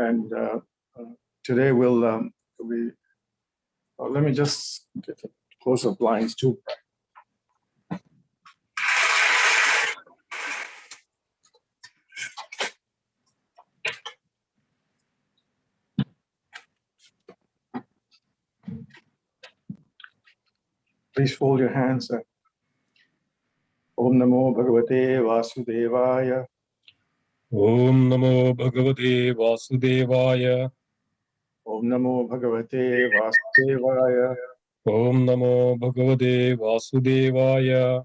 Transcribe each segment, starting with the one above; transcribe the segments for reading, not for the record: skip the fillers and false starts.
And today we'll let me just close the blinds too. Please fold your hands. Om Namo Bhagavate Vasudevaya. Om Namo Bhagavate Vasudevaya. Om Namo Bhagavate Vasudevaya. Om Namo Bhagavate Vasudevaya.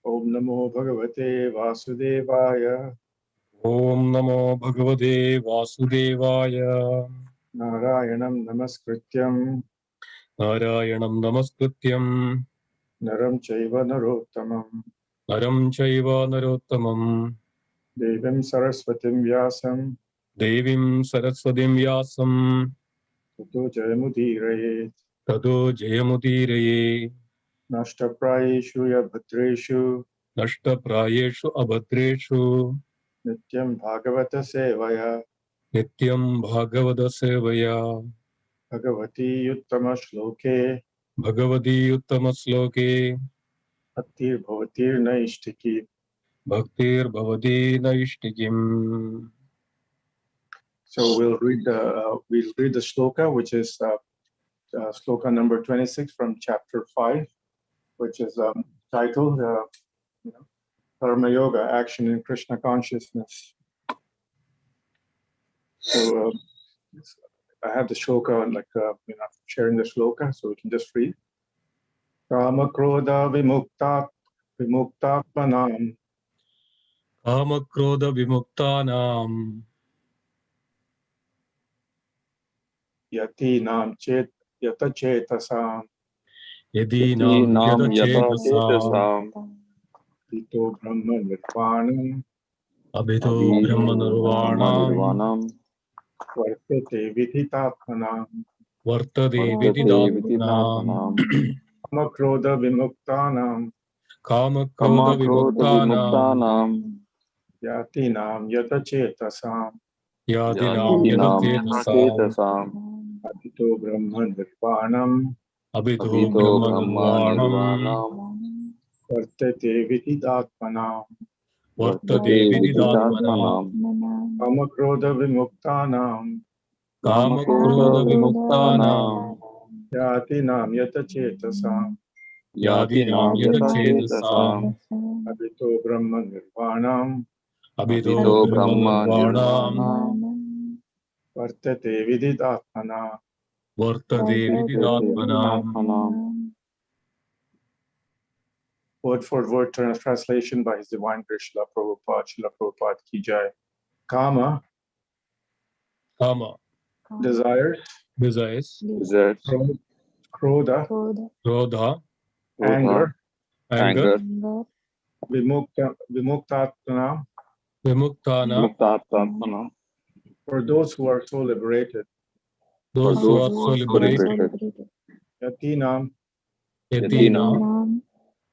Om Namo Bhagavate Vasudevaya. Om Namo Bhagavate Vasudevaya. Narayanam Namaskrityam Narayanam Namaskrityam Naram Chaiva Narottamam Naram Chaiva Narottamam Devim Saraswatim Vyasam Devim Saraswatim Vyasam Tato Jayamudiraye Tado Jayamudiraye Nashtaprayeshu Yabhatreshu Nashtaprayeshu Abhadreshu Nityam Bhagavata Sevaya Nityam Bhagavata Sevaya Bhagavati Uttama Shloke Bhagavati Uttama Sloke Bhaktir Bhavatir Naishtiki. Bhaktir Bhavati Naishtikim. So we'll read the shloka, which is shloka number 26 from chapter 5, which is titled Karma Yoga, Action in Krishna Consciousness. So I have the shloka, sharing the shloka, so we can just read. Kama Krodha Vimuktatmanam Kama Krodha Vimuktanam Yatinam Yata Chetasam Yadinam Yada Chetasam Pito Brahma Nirvanam Abhito Brahma Nirvanam Vartate Vidhitatmanam Vartade Vididatmanam Kama Krodha Vimuktanam Kama Krodha Vimuktanam Yatinam Yata Chetasam Yadinam Yada Chetasam Pito Brahma Nirvanam Abhito Brahma Nirvanam Vartate Vidhitatmanam Vartade Vididatmanam Kama Krodha Vimuktanam Kama Krodha Vimuktanam Yatinam Yata Chetasam Yadinam Yada Chetasam Abhito Brahma Nirvanam Abhito Brahma Nirvanam Vartate Vidhitatmanam. Vartade Vididatmanam. Word for word translation by His Divine Grace Srila Prabhupada. Srila Prabhupada Ki Jai. Kama, Kama, desires. desires. Krodha, Krodha, anger. Vimuktatmanam, Vimuktana, for those who are so liberated. those who are so liberated. Yatinam,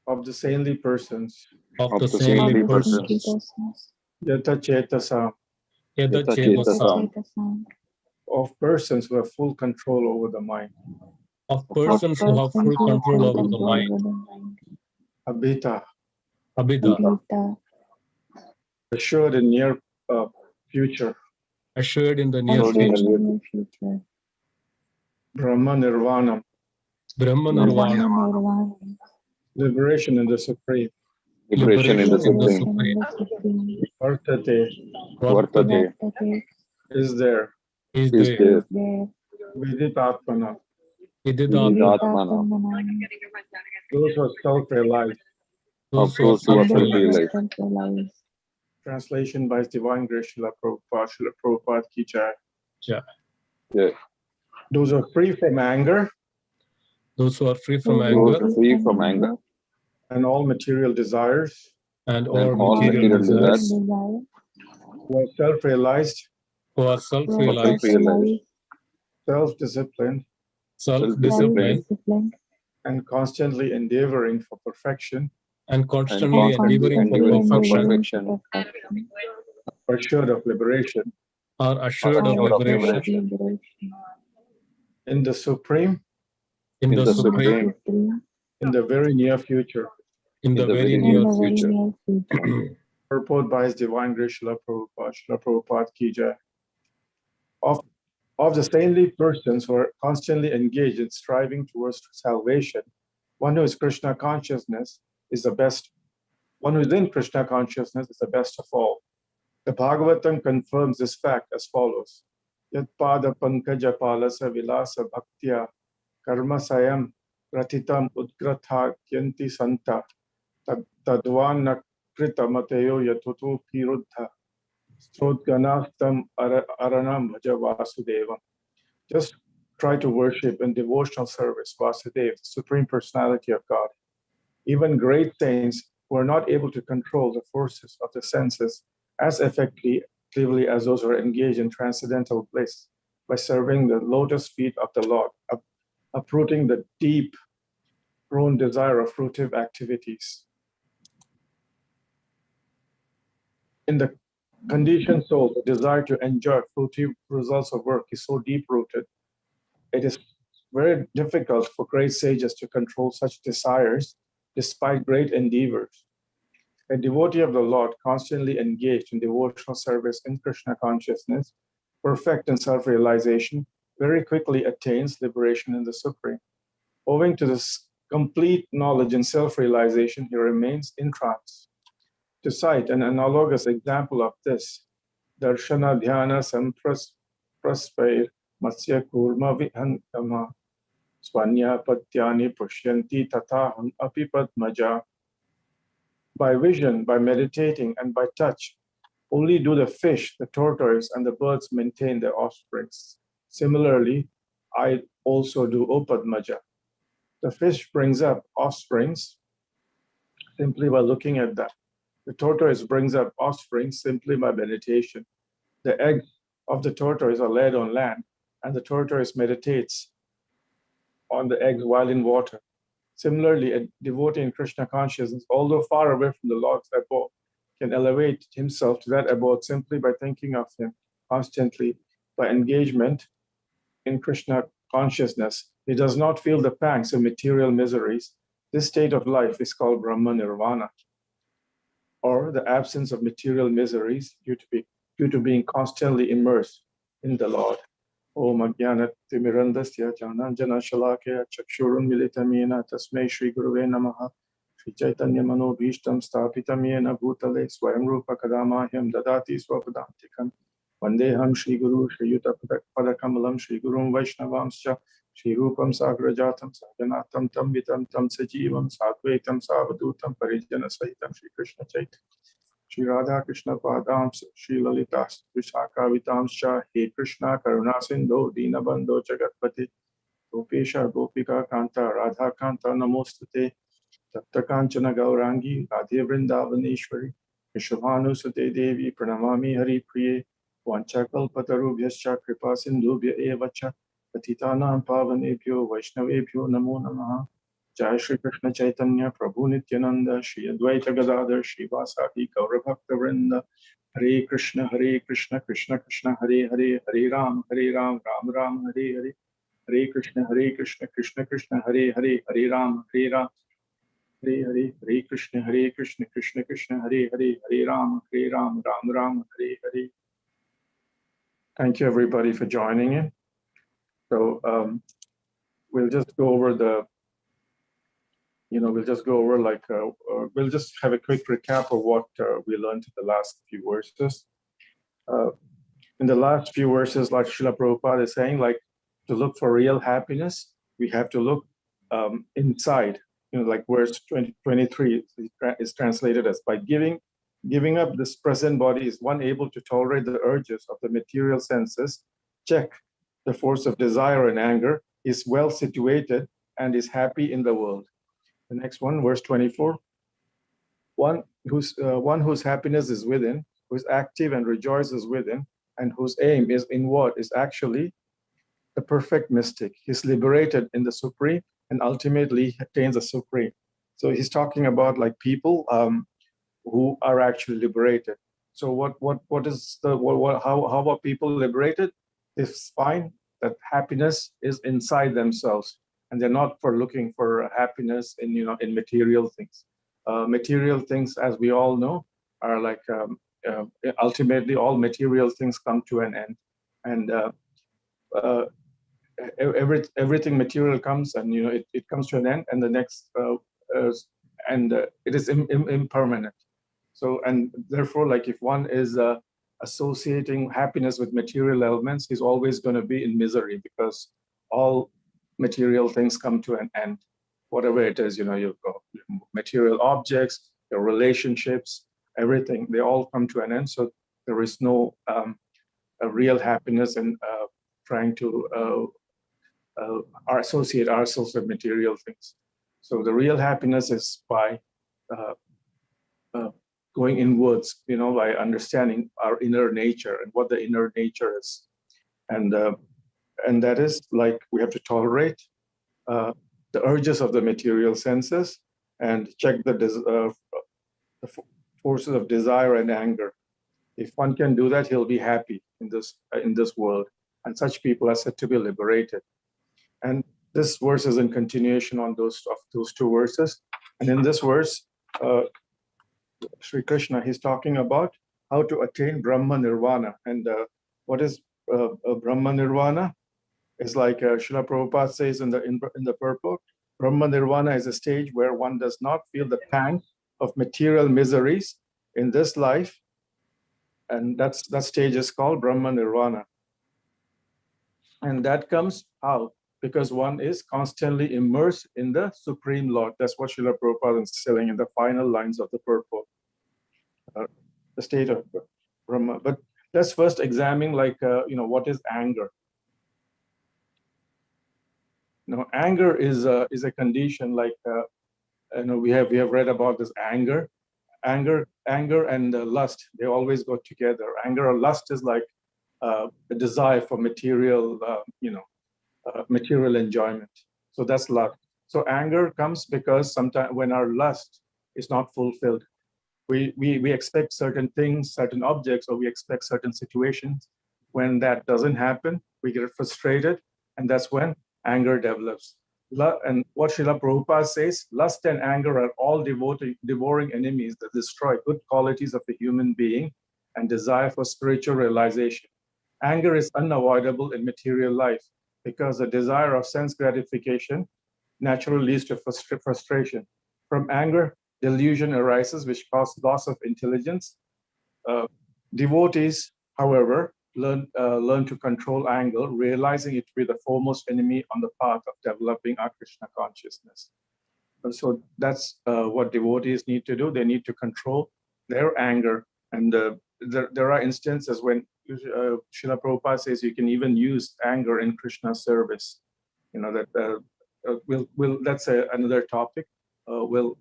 of the saintly persons. Of the saintly persons. Yata Chetasam, Yada Chetasam, of persons who have full control over the mind. of persons who have full control over the mind. Abhita, Abhida, assured in near future. assured in the near future. Brahma Nirvanam, Brahma Nirvana, liberation in the Supreme. liberation in the Supreme. Vartate, is there. Is there. Vidhitatmana, Vididatmana, those who are self-realized. those who are self-realized. Translation by His Divine Grace Srila Prabhupada. Srila Prabhupada Ki Jai. Yeah. Those who are free from anger Those who are free from anger and all material desires, and all material desires, who are self-realized, who are self-realized, self-disciplined, self-disciplined, and constantly endeavoring for perfection, and constantly endeavoring for perfection, assured of liberation. are assured of liberation in the Supreme, in the Supreme, in the very near future. in the very near future. Purport by His Divine Grace Srila Prabhupada. Srila Prabhupada ki jai. Of the saintly persons who are constantly engaged in striving towards salvation, one who is Krishna consciousness is the best. One who is in Krishna consciousness is the best of all. The Bhagavatam confirms this fact as follows: Yat pada pankaja palasa vilasa bhaktya karma sayam ratitam udgratha kyanti santa tadvan krita mateyo yatutu piruddha strodganastam aranam bhaja vasudevam. Just try to worship in devotional service Vasudeva, the Supreme Personality of God. Even great saints who are not able to control the forces of the senses as effectively as those who are engaged in transcendental bliss by serving the lotus feet of the Lord, uprooting the deep grown desire of fruitive activities. In the conditioned soul, the desire to enjoy fruitive results of work is so deep-rooted, it is very difficult for great sages to control such desires despite great endeavors. A devotee of the Lord, constantly engaged in devotional service in Krishna consciousness, perfect in self-realization, very quickly attains liberation in the Supreme. Owing to this complete knowledge and self-realization, he remains in trance. To cite an analogous example of this, Darshana Dhyana Sampraspair Matsya Kurma Vihantama Swanya Patyani Pushyanti Tataham Apipadmaja. By vision, by meditating, and by touch, only do the fish, the tortoise, and the birds maintain their offsprings. Similarly, I also do Upadmaja. The fish brings up offsprings simply by looking at them. The tortoise brings up offspring simply by meditation. The eggs of the tortoise are laid on land, and the tortoise meditates on the eggs while in water. Similarly, a devotee in Krishna consciousness, although far away from the Lord's abode, can elevate himself to that abode simply by thinking of him constantly. By engagement in Krishna consciousness, he does not feel the pangs of material miseries. This state of life is called Brahma Nirvana, or the absence of material miseries due to being constantly immersed in the Lord. Om Ajnana Timirandasya Jananjana Shalakya Chakshurun Militamena Tasmai Shri Guruve Namaha Shri Chaitanya Mano Bhishtam Stapitam Yena Bhutale Swayam Rupa Kadamahyam Dadati Swapadantikam Vandeham Shri Guru Shri Yuta Padakamalam Shri Gurum Vaishnavamscha Shri Rupam Sagrajatam Sajanatam Tam Vitam Tam Sajivam Sadvaitam Savadutam Parijana Sahitam Shri Krishna Chaitanya Shri Radha Krishna Padams, Shri Lalita Vishaka Vitamscha, He Krishna Karuna Sindhu, Dina Bandho Jagatpati, Gopesha Gopika Kanta, Radha Kanta Namostate, Tapta Kanchana Gaurangi, Radhe Vrindavaneshwari, Vishabhanu Sute Devi, Pranamami Hari Priye, Vanchakal Patarubhyascha, Kripa Sindhubhya Evacha, Patitanam Pavanebhyo, Vaishnavebhyo Namo Namaha. Jai Shri Krishna Chaitanya Prabhu Nityananda Shri Advaita Gadadhar Shri Vasadi Gaura Bhakta Vrinda Hare Krishna Krishna Krishna Hare Hare Hare Ram Ram Ram Hare Hare Hare Krishna Krishna Krishna Hare Hare Hare Ram Hare Hare Krishna Krishna Krishna Hare Hare Hare Ram Ram Hare Hare. Thank you everybody for joining in. So we'll just go over we'll just have a quick recap of what we learned in the last few verses. In the last few verses, like Srila Prabhupada is saying, like to look for real happiness, we have to look inside. Like verse 23 is translated as, by giving up this present body, is one able to tolerate the urges of the material senses, check the force of desire and anger, is well situated, and is happy in the world. The next one, verse 24. One whose happiness is within, who is active and rejoices within, and whose aim is inward, is actually the perfect mystic. He's liberated in the Supreme and ultimately attains the Supreme. So he's talking about like people who are actually liberated. So what is the how are people liberated? They find that happiness is inside themselves, and they're not for looking for happiness in in material things. Material things, as we all know, are like ultimately all material things come to an end, and uh, everything material comes, and it comes to an end, and the next and it is impermanent. So, and therefore, like if one is associating happiness with material elements, he's always going to be in misery, because all material things come to an end, whatever it is. You've got material objects, your relationships, everything, they all come to an end. So there is no a real happiness in trying to associate ourselves with material things. So the real happiness is by uh, uh, going inwards, by understanding our inner nature and what the inner nature is, and that is like we have to tolerate the urges of the material senses and check the forces of desire and anger. If one can do that, he'll be happy in this world, and such people are said to be liberated. And this verse is in continuation on those two verses. And in this verse, Sri Krishna, he's talking about how to attain Brahma Nirvana. And what is Brahma Nirvana? It's like Srila Prabhupada says in the purport, Brahma Nirvana is a stage where one does not feel the pang of material miseries in this life. And that stage is called Brahma Nirvana. And that comes how? Because one is constantly immersed in the Supreme Lord. That's what Srila Prabhupada is saying in the final lines of the purport. The state of Brahma. But let's first examine, like, what is anger? Anger is a condition, like, we have read about this anger, and lust. They always go together. Anger or lust is like a desire for material, material enjoyment. So that's lust. So anger comes because sometimes when our lust is not fulfilled, we expect certain things, certain objects, or we expect certain situations. When that doesn't happen, we get frustrated, and that's when anger develops. And what Srila Prabhupada says, lust and anger are all devouring enemies that destroy good qualities of a human being and desire for spiritual realization. Anger is unavoidable in material life because the desire of sense gratification naturally leads to frustration. From anger, delusion arises, which causes loss of intelligence. Devotees, however, learn to control anger, realizing it to be the foremost enemy on the path of developing our Krishna consciousness. And so that's what devotees need to do. They need to control their anger. And there are instances when Srila Prabhupada says you can even use anger in Krishna service. That's another topic. We'll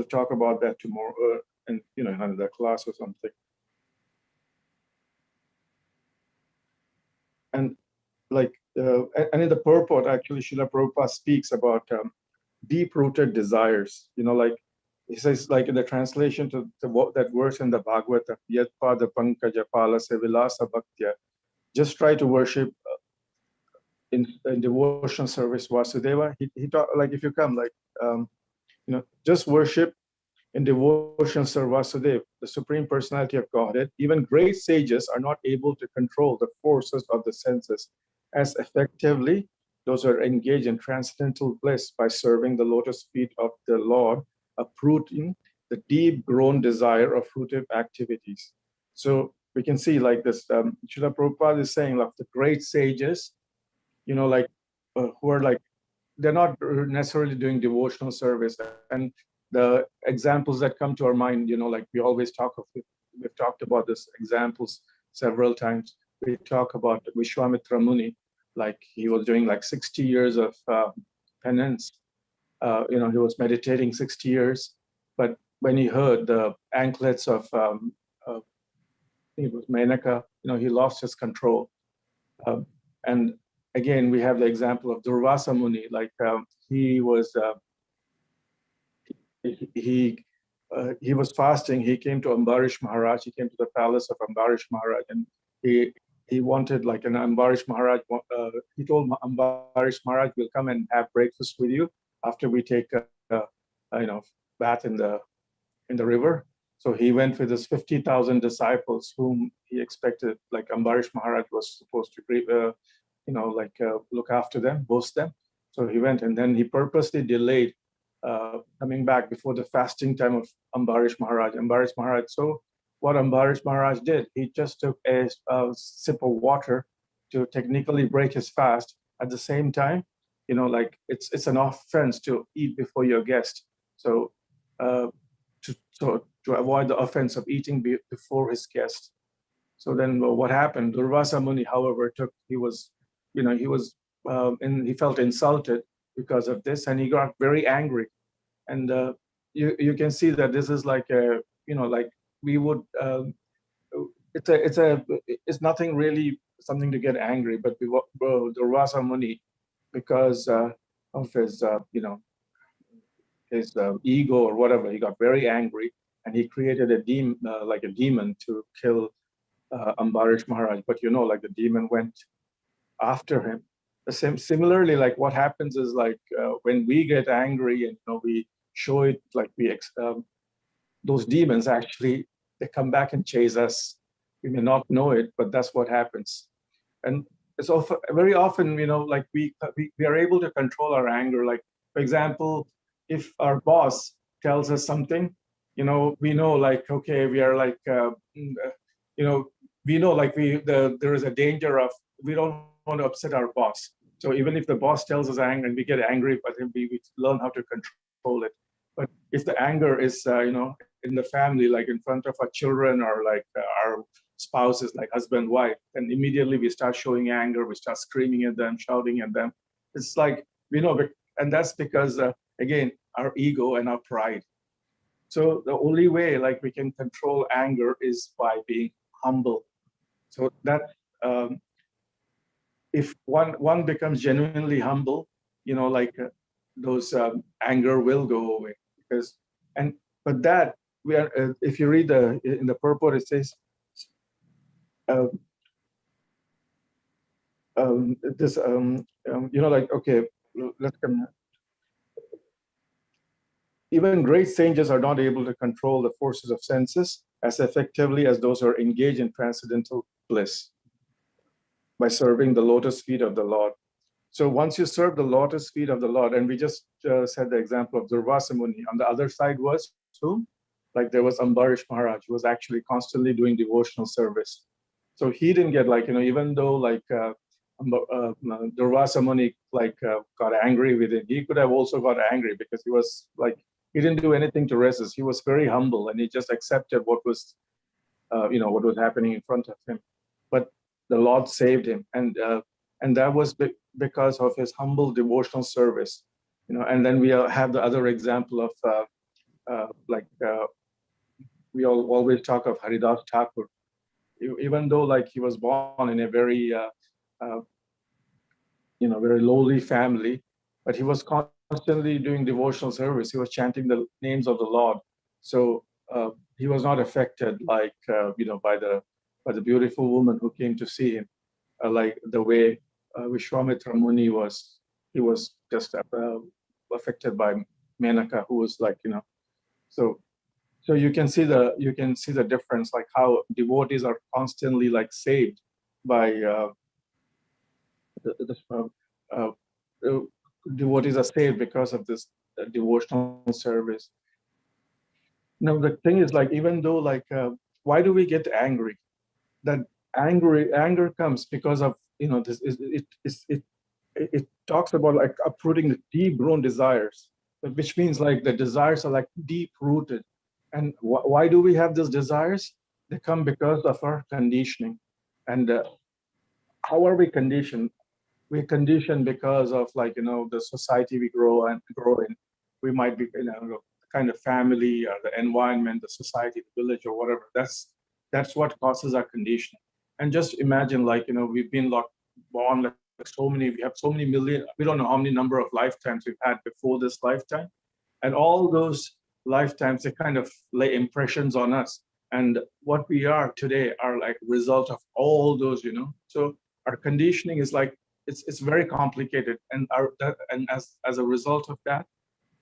talk about that tomorrow in another class or something. And like and in the purport, actually, Srila Prabhupada speaks about deep-rooted desires. Like he says, like in the translation to that verse in the Bhagavad, Yat pada pankaja pala se vilasa bhaktya, just try to worship in devotional service Vasudeva. He taught, like, if you come, like just worship in devotion serve Vasudeva, the Supreme Personality of Godhead. Even great sages are not able to control the forces of the senses as effectively those who are engaged in transcendental bliss by serving the lotus feet of the Lord, uprooting the deep-grown desire of fruitive activities. So we can see, like this, Srila Prabhupada is saying, like, the great sages, like who are like, they're not necessarily doing devotional service. And the examples that come to our mind, like we always we've talked about this examples several times. We talk about Vishwamitra Muni, like he was doing like 60 years of penance. He was meditating 60 years, but when he heard the anklets of, I think it was Menaka, he lost his control. And again, we have the example of Durvasa Muni, like he was, he he was fasting. He came to Ambarish Maharaj. He came to the palace of Ambarish Maharaj, and he wanted like an Ambarish Maharaj. He told Ambarish Maharaj, "We'll come and have breakfast with you after we take bath in the river." So he went with his 50,000 disciples, whom he expected, like Ambarish Maharaj was supposed to, look after them, boast them. So he went, and then he purposely delayed coming back before the fasting time of Ambarish Maharaj. So what Ambarish Maharaj did, he just took a sip of water to technically break his fast. At the same time, it's an offense to eat before your guest. So to avoid the offense of eating before his guest. So then what happened? Durvasa Muni, however, he felt insulted because of this, and he got very angry. And you can see that this is like we would. It's nothing really something to get angry, but Durvasa Muni, because of his his ego or whatever, he got very angry, and he created a demon to kill Ambarish Maharaj. But like the demon went after him. Similarly, like what happens is like when we get angry and we show it, like those demons actually, they come back and chase us. We may not know it, but that's what happens. And it's very often, like we are able to control our anger. Like, for example, if our boss tells us something, we know like, okay, we are like, we know like there is a danger of, we don't want to upset our boss. So even if the boss tells us anger and we get angry, but then we learn how to control it. But if the anger is, in the family, like in front of our children or like our spouses, like husband, wife, then immediately we start showing anger, we start screaming at them, shouting at them. It's like, and that's because, again, our ego and our pride. So the only way like we can control anger is by being humble. So that if one becomes genuinely humble, those anger will go away. But that we are. If you read in the purport, it says this. Okay, let's come. Even great sages are not able to control the forces of senses as effectively as those who are engaged in transcendental bliss by serving the lotus feet of the Lord. So once you serve the lotus feet of the Lord, and we just said the example of Durvasa Muni, on the other side was whom? Like there was Ambarish Maharaj, who was actually constantly doing devotional service. So he didn't get like, even though like Durvasa Muni got angry with him, he could have also got angry because he was like, he didn't do anything to resist. He was very humble and he just accepted what was, what was happening in front of him. But the Lord saved him, and that was because of his humble devotional service. And then we have the other example of we always talk of Haridas Thakur. Even though like he was born in a very very lowly family, but he was constantly doing devotional service. He was chanting the names of the Lord. So he was not affected like by the beautiful woman who came to see him, like the way Vishwamitra Muni was. He was just affected by Menaka, who was like So you can see the difference, like how devotees are constantly like saved by devotees are saved because of this devotional service. Now the thing is, like, even though like why do we get angry? That anger comes because of this it talks about like uprooting the deep grown desires, which means like the desires are like deep rooted. And why do we have these desires? They come because of our conditioning. And how are we conditioned? We're conditioned because of like the society we grow in. We might be the kind of family or the environment, the society, the village, or whatever. That's what causes our conditioning. And just imagine, like we've been born like we have so many million. We don't know how many number of lifetimes we've had before this lifetime, and all those lifetimes, they kind of lay impressions on us. And what we are today are like result of all those, So our conditioning is like it's very complicated, and as a result of that,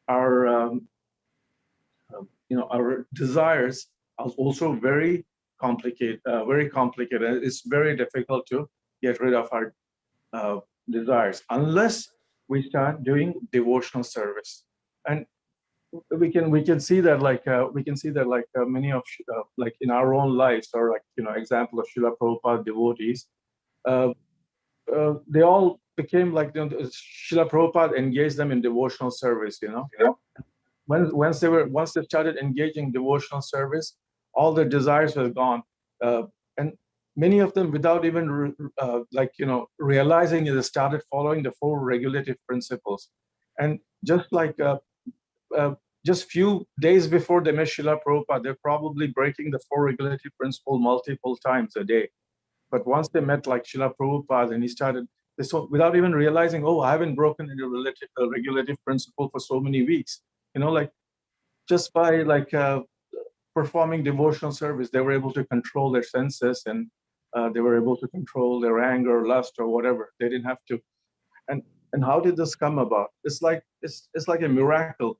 our our desires are also very complicated. Very complicated. It's very difficult to get rid of our desires unless we start doing devotional service. And we can see that many of like in our own lives, or like example of Srila Prabhupada devotees, they all became like Srila Prabhupada engaged them in devotional service. Once they started engaging in devotional service, all their desires were gone, and many of them, without even realizing it, they started following the four regulative principles. And just like just few days before they met Srila Prabhupada, they're probably breaking the four regulative principle multiple times a day. But once they met like Srila Prabhupada, and he started, without even realizing, oh, I haven't broken the regulative principle for so many weeks. Like just by performing devotional service, they were able to control their senses, and they were able to control their anger, lust, or whatever. They didn't have to. And how did this come about? It's like a miracle,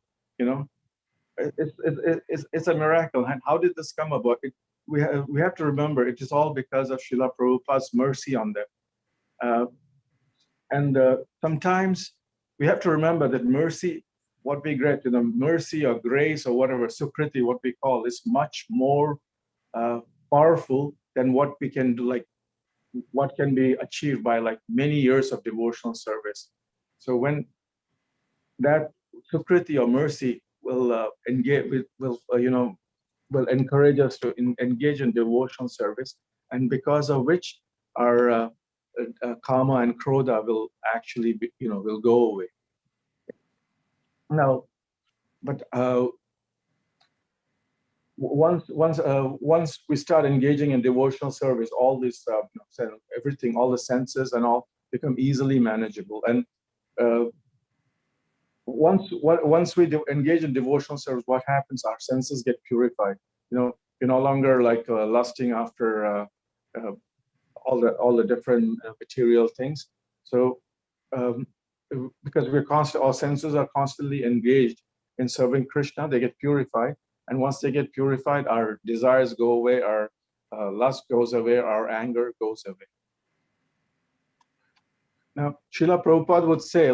It's a miracle. And how did this come about? We have to remember it is all because of Srila Prabhupada's mercy on them. And sometimes we have to remember that mercy, what we get, mercy or grace or whatever, sukriti, what we call, is much more powerful than what we can do, like what can be achieved by like many years of devotional service. So when that sukriti or mercy will engage, will encourage us to engage in devotional service, and because of which our karma and krodha will actually be, will go away. Now, but once we start engaging in devotional service, all this everything, all the senses and all become easily manageable. And once we engage in devotional service, what happens? Our senses get purified. You're no longer like lusting after all the different material things. So because our senses are constantly engaged in serving Krishna, they get purified. And once they get purified, our desires go away, our lust goes away, our anger goes away. Now, Srila Prabhupada would say,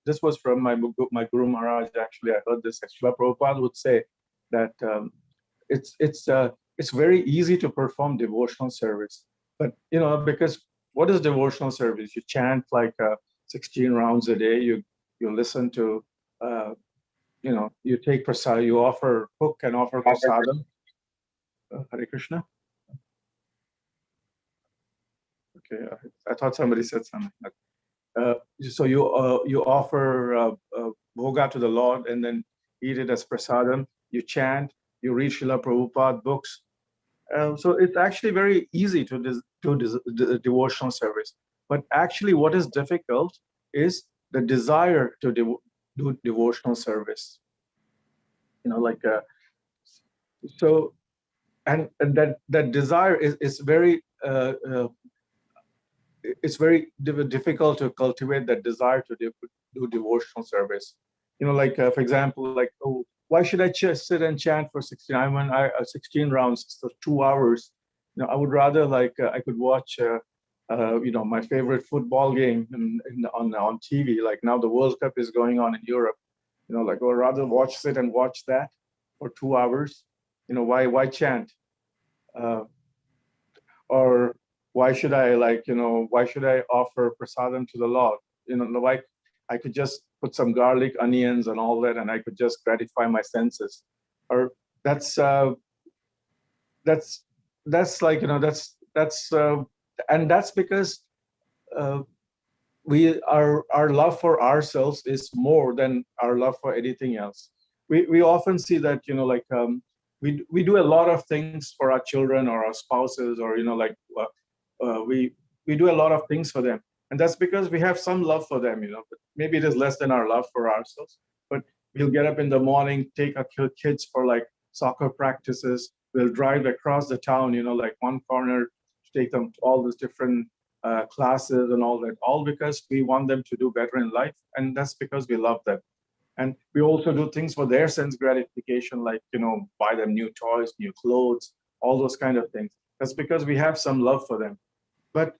this was from my Guru Maharaj, actually, I heard this. Srila Prabhupada would say that it's very easy to perform devotional service. But, because what is devotional service? You chant like 16 rounds a day, you listen to, you take prasad, you cook and offer prasadam. Hare Krishna. Okay, I thought somebody said something. So you offer bhoga to the Lord, and then eat it as prasadam. You chant, you read Srila Prabhupada books. So it's actually very easy to do devotional service. But actually, what is difficult is the desire to do devotional service. So, and that desire is very. It's very difficult to cultivate that desire to do devotional service. For example, oh, why should I just sit and chant for 16 rounds for 2 hours? I would rather I could watch my favorite football game on TV. Like now the World Cup is going on in Europe. Or rather sit and watch that for 2 hours. Why chant? Or why should I offer prasadam to the Lord? Why I could just put some garlic, onions, and all that, and I could just gratify my senses. Or that's and that's because our love for ourselves is more than our love for anything else. We often see that we do a lot of things for our children or our spouses, or we do a lot of things for them, and that's because we have some love for them. But maybe it is less than our love for ourselves. But We'll get up in the morning, take our kids for like soccer practices. We'll drive across the town, like one corner to take them to all these different classes and all that, all because we want them to do better in life. And that's because we love them. And we also do things for their sense gratification, like, buy them new toys, new clothes, all those kind of things. That's because we have some love for them. But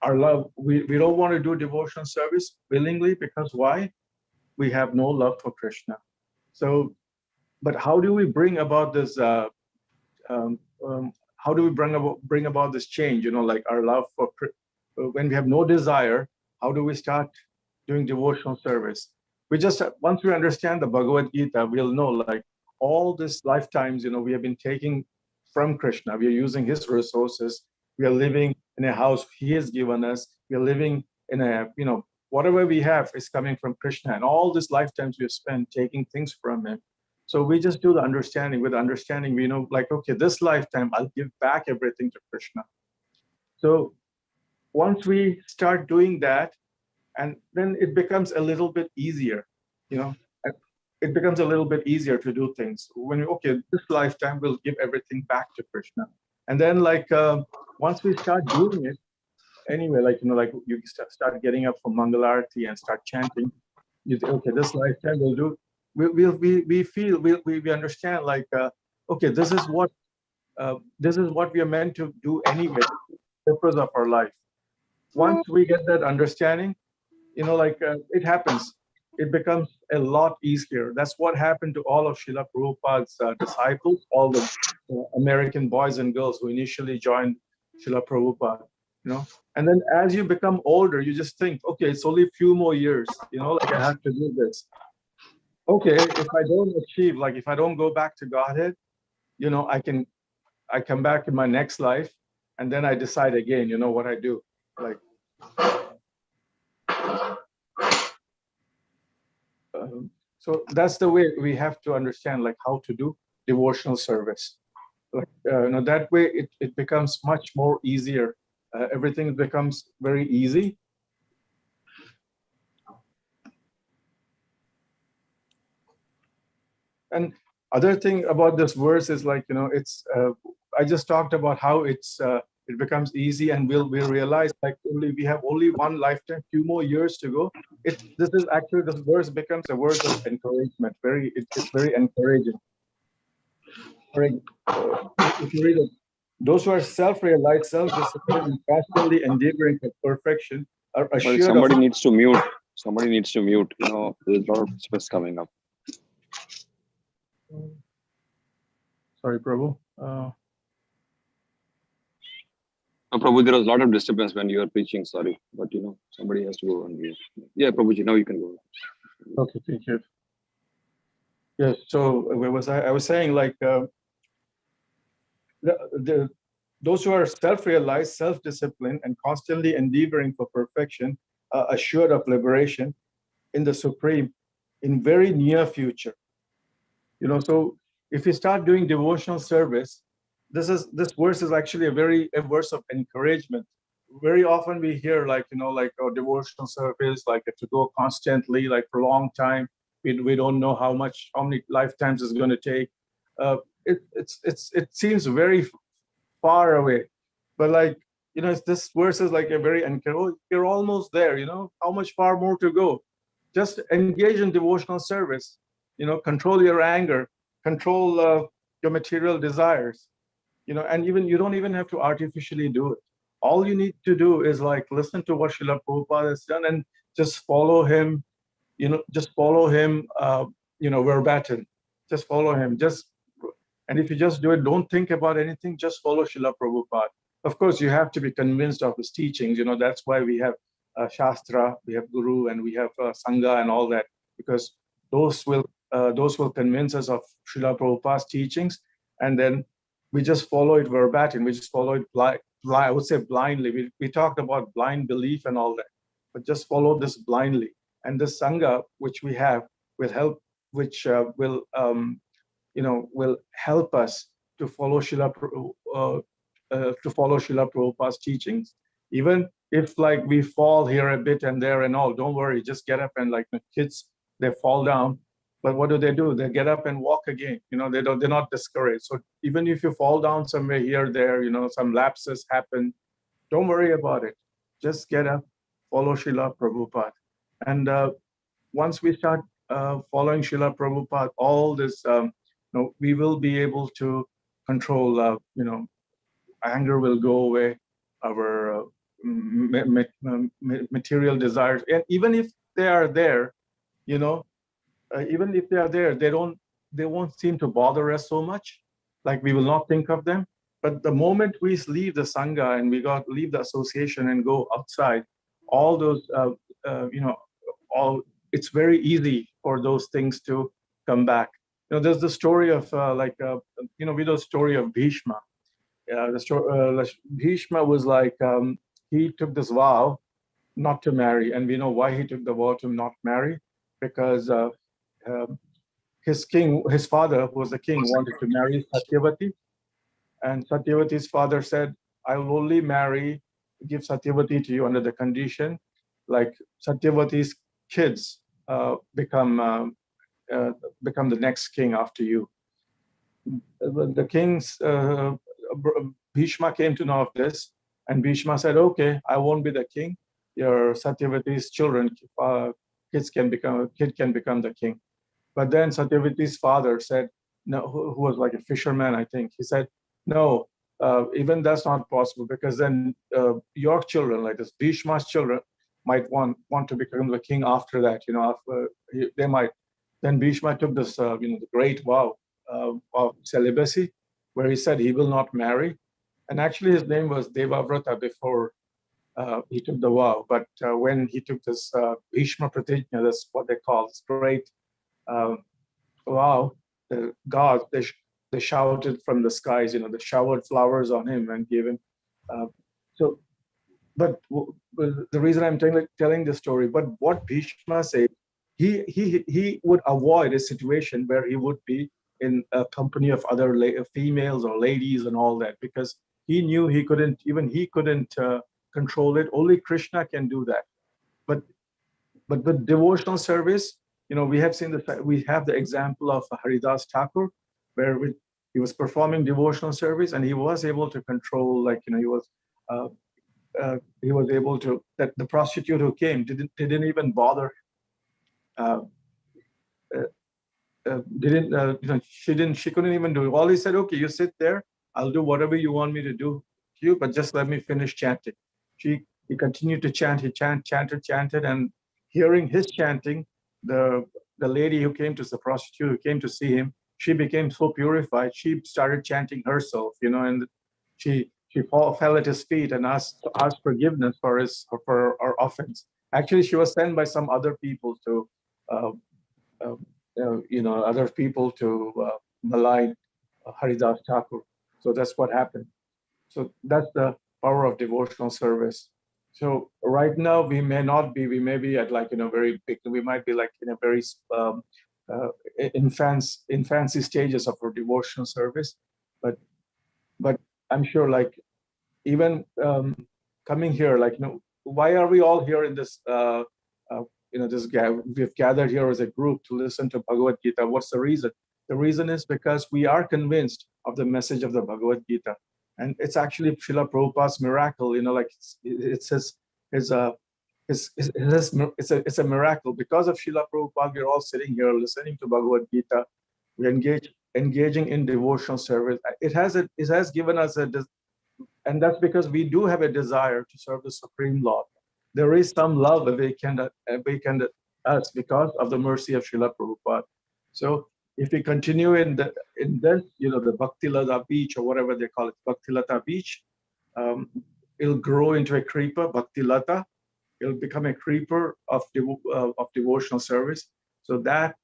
our love, we don't want to do devotional service willingly, because why? We have no love for Krishna. So, but how do we bring about this, how do we bring about this change, like our love for, when we have no desire, how do we start doing devotional service? We just, once we understand the Bhagavad Gita, we'll know, like, all these lifetimes, we have been taking from Krishna. We are using his resources. We are living in a house he has given us. We are living in a, whatever we have is coming from Krishna. And all these lifetimes we have spent taking things from him. So we just do the understanding. With understanding, we know, like, okay, this lifetime, I'll give back everything to Krishna. So once we start doing that, and then it becomes a little bit easier, it becomes a little bit easier to do things. When, okay, this lifetime we'll give everything back to Krishna. And then, like, once we start doing it, anyway, like, like you start getting up for Mangalarti and start chanting, you think, okay, this lifetime we'll do, we feel, we understand, like, okay, this is what we are meant to do anyway, the purpose of our life. Once we get that understanding, it happens. It becomes a lot easier. That's what happened to all of Srila Prabhupada's disciples, all the American boys and girls who initially joined Srila Prabhupada, And then as you become older, you just think, okay, it's only a few more years, like, I have to do this. Okay, if I don't achieve, like, if I don't go back to Godhead, I come back in my next life, and then I decide again, what I do. Like, so that's the way we have to understand, like, how to do devotional service. Like, that way it becomes much more easier. Everything becomes very easy. And other thing about this verse is, like, it's I just talked about how it becomes easy, and we'll realize, like, we have only one lifetime, few more years to go. This verse becomes a word of encouragement. It's very encouraging. If you read it, those who are self-realized, self-disciplined, and constantly endeavoring for perfection are assured. Somebody needs to mute. Somebody needs to mute. There's a lot of stress coming up. Sorry, Prabhu. No, Prabhu, there was a lot of disturbance when you were preaching. Sorry, but somebody has to go on mute. Yeah, Prabhuji, now you can go. Okay, thank you. Yes. So where was I? I was saying, like, those who are self-realized, self-disciplined, and constantly endeavoring for perfection are assured of liberation in the Supreme in very near future. So if you start doing devotional service, this verse is actually a verse of encouragement. Very often we hear, like, like, devotional service, like, to go constantly, like, for a long time. We don't know how many lifetimes it's going to take. It seems very far away, but, like, this verse is like a very encouraging. You're almost there. How much far more to go? Just engage in devotional service. Control your anger, control your material desires. And even you don't even have to artificially do it. All you need to do is, like, listen to what Srila Prabhupada has done and just follow him. Just follow him. Verbatim. Just follow him. And if you just do it, don't think about anything. Just follow Srila Prabhupada. Of course, you have to be convinced of his teachings. That's why we have Shastra, we have Guru, and we have Sangha and all that, because those will convince us of Srila Prabhupada's teachings, and then we just follow it verbatim. We just follow it I would say blindly. We talked about blind belief and all that, but just follow this blindly. And the Sangha which we have will help, which will help us to follow Srila Prabhupada's teachings. Even if, like, we fall here a bit and there and all, don't worry, just get up, and, like, the kids, they fall down, But what do? They get up and walk again. They're not discouraged. So even if you fall down somewhere here, there, some lapses happen, don't worry about it. Just get up, follow Srila Prabhupada. And once we start following Srila Prabhupada, all this, we will be able to control, anger will go away, our material desires. And even if they are there, even if they are there, they won't seem to bother us so much. Like we will not think of them. But the moment we leave the Sangha and leave the association and go outside, all those, it's very easy for those things to come back. There's the story of we know the story of Bhishma. Bhishma was like, he took this vow not to marry, and we know why he took the vow to not marry, because his father, who was the king, wanted to marry Satyavati, and Satyavati's father said, "I will only give Satyavati to you under the condition, like Satyavati's kids become the next king after you." The king's Bhishma came to know of this, and Bhishma said, "Okay, I won't be the king. Your Satyavati's kid can become the king." But then Satyavati's father said, "No," who was like a fisherman, I think. He said, "No, even that's not possible, because then your children, like this Bhishma's children, might want to become the king after that. They might." Then Bhishma took this, the great vow of celibacy, where he said he will not marry. And actually, his name was Devavrata before he took the vow. But when he took this Bhishma Pratijna, that's what they call this great vow, the gods, they shouted from the skies, they showered flowers on him and gave him. But the reason I'm telling this story, but what Bhishma said, he would avoid a situation where he would be in a company of other females or ladies and all that, because he knew he couldn't control it. Only Krishna can do that. But with devotional service, we have the example of Haridas Thakur, where he was performing devotional service and he was able to control, he was able to, that the prostitute who came didn't even bother. She couldn't even do it. All he said, "Okay, you sit there, I'll do whatever you want me to do to you, but just let me finish chanting." He continued to chant. He chanted, and hearing his chanting, the lady who came to the prostitute who came to see him, she became so purified. She started chanting herself, and she fell at his feet and asked forgiveness for her offense. Actually, she was sent by some other people to malign Haridas Thakur. So that's what happened. So that's the power of devotional service. So right now we may be at very big, we might be like in a very infancy stages of our devotional service, but I'm sure even coming here, why are we all here in this we've gathered here as a group to listen to Bhagavad Gita? What's the reason? The reason is because we are convinced of the message of the Bhagavad Gita, and it's actually Srila Prabhupada's miracle. It's a miracle. Because of Srila Prabhupada, we're all sitting here listening to Bhagavad Gita. We're engaging in devotional service. It has given us and that's because we do have a desire to serve the Supreme Lord. There is some love awakened us because of the mercy of Srila Prabhupada. So if we continue in this, the Bhakti Lata beach, or whatever they call it, Bhakti Lata beach, it'll grow into a creeper, Bhakti Lata. It'll become a creeper of devotional service. So that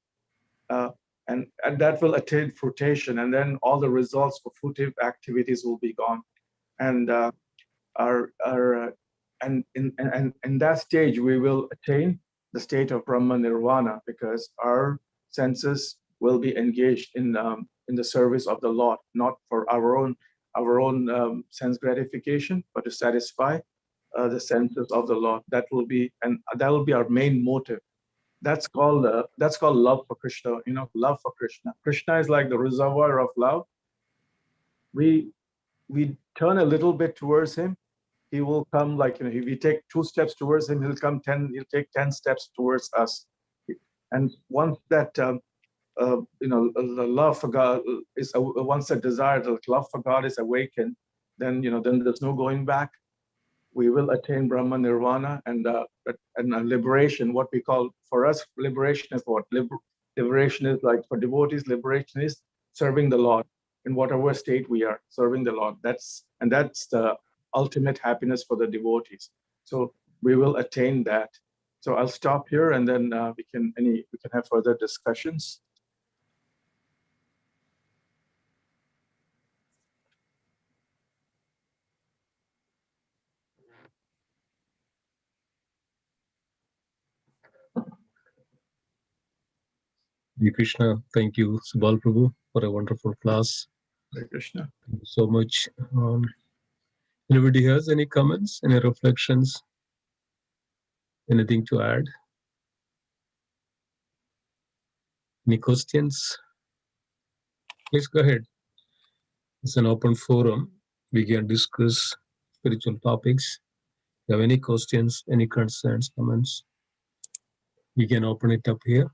and that will attain fruition, and then all the results for fruitive activities will be gone. And in that stage, we will attain the state of Brahma Nirvana, because our senses will be engaged in the service of the Lord, not for our own sense gratification, but to satisfy the senses of the Lord. That will be our main motive. that's called love for Krishna. You know, love for Krishna. Krishna is like the reservoir of love. We turn a little bit towards him, he will come, like, you know, if we take 2 steps towards him, he'll take 10 steps towards us. And once that you know, the love for God is, once the desire, the love for God is awakened, then, you know, then there's no going back. We will attain Brahma Nirvana and liberation. What we call, for us, liberation is what? Liberation is, like, for devotees, liberation is serving the Lord in whatever state we are, serving the Lord. That's the ultimate happiness for the devotees. So we will attain that. So I'll stop here, and then we can have further discussions. Hare Krishna. Thank you, Subal Prabhu, for a wonderful class. Hare Krishna. Thank you so much. Anybody has any comments, any reflections, anything to add? Any questions? Please go ahead. It's an open forum. We can discuss spiritual topics. If you have any questions, any concerns, comments, we can open it up here.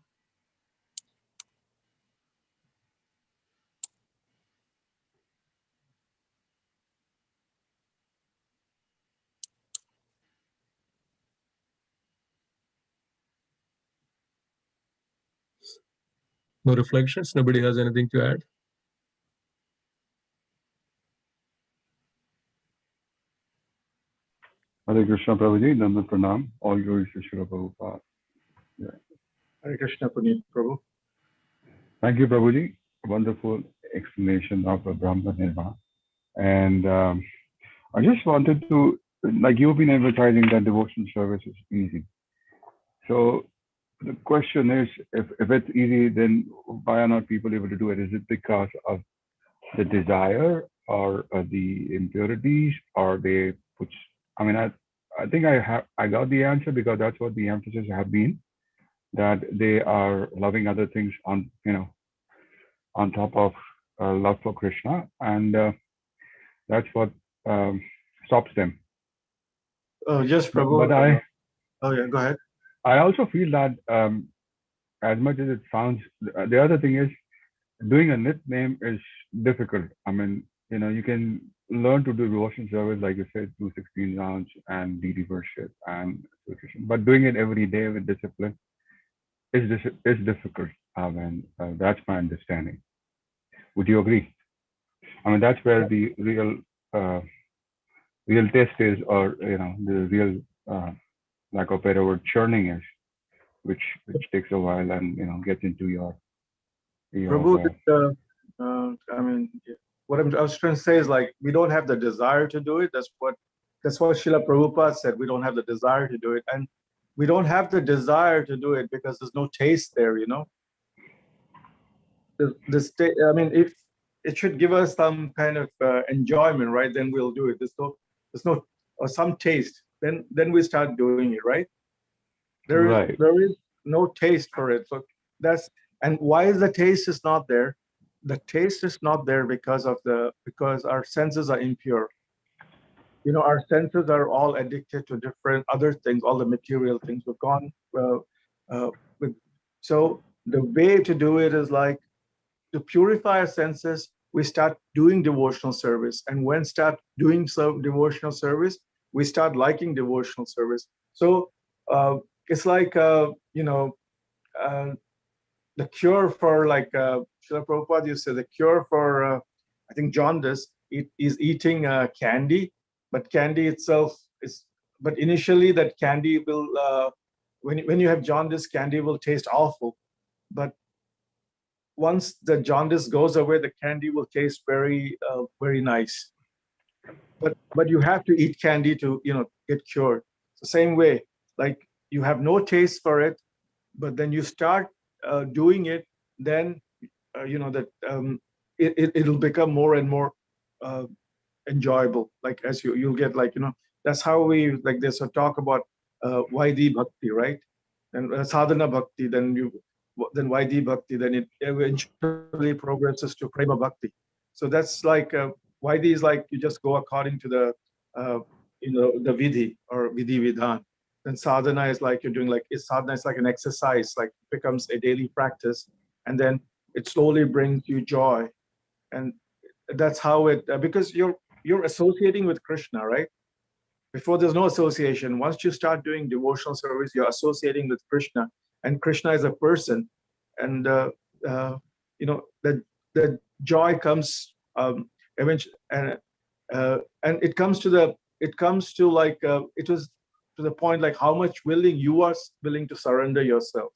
No reflections? Nobody has anything to add? Hare Krishna Prabhuji, Nanda Pranam, all glories to Srila Prabhupada. Yeah. Hare Krishna, Puneet Prabhu. Thank you, Prabhuji. Wonderful explanation of Brahma Nirvana. And I just wanted to, like, you've been advertising that devotion service is easy. So the question is, if it's easy, then why are not people able to do it? Is it because of the desire, or the impurities, or they put? I mean, I think I got the answer, because that's what the emphasis have been, that they are loving other things on, you know, on top of love for Krishna, and that's what stops them. Yes, Prabhu. But oh yeah, go ahead. I also feel that as much as it sounds, the other thing is, doing a nickname is difficult. I mean, you know, you can learn to do devotion service, like you said, 216 rounds and DD worship and nutrition, but doing it every day with discipline is difficult. I mean, that's my understanding. Would you agree? I mean, that's where the real test is, or, you know, the real lack of better word, churning is, which takes a while and, you know, gets into your Prabhu, I mean, what I was trying to say is, like, we don't have the desire to do it. That's what Srila Prabhupada said. We don't have the desire to do it, and we don't have the desire to do it because there's no taste there. You know, I mean, if it should give us some kind of enjoyment, right? Then we'll do it. There's no or some taste. Then we start doing it, right? There is no taste for it. So and why is the taste is not there? The taste is not there because our senses are impure. You know, our senses are all addicted to different other things, all the material things. We've gone so the way to do it is, like, to purify our senses, we start doing devotional service, and when start doing devotional service, we start liking devotional service. So it's like you know, the cure for, like, Srila Prabhupada used to say, the cure for I think jaundice is eating candy, but candy itself is. But initially, that candy will when you have jaundice, candy will taste awful, but once the jaundice goes away, the candy will taste very very nice. But you have to eat candy to, you know, get cured. It's the same way, like, you have no taste for it, but then you start doing it, then you know that it'll become more and more enjoyable. Like, as you'll get, like, you know, that's how we, like, there's a talk about Vaidhi Bhakti, right? and sadhana bhakti, then Vaidhi bhakti, then it eventually progresses to prema bhakti. So that's like Vaidhi is like you just go according to the the vidhi or vidhi vidhan. Then sadhana is like you're doing like sadhana is like an exercise, like becomes a daily practice, and then it slowly brings you joy, and that's how it because you're associating with Krishna, right? Before there's no association. Once you start doing devotional service, you're associating with Krishna, and Krishna is a person, and the joy comes eventually, and it comes to like it was to the point like how much you are willing to surrender yourself.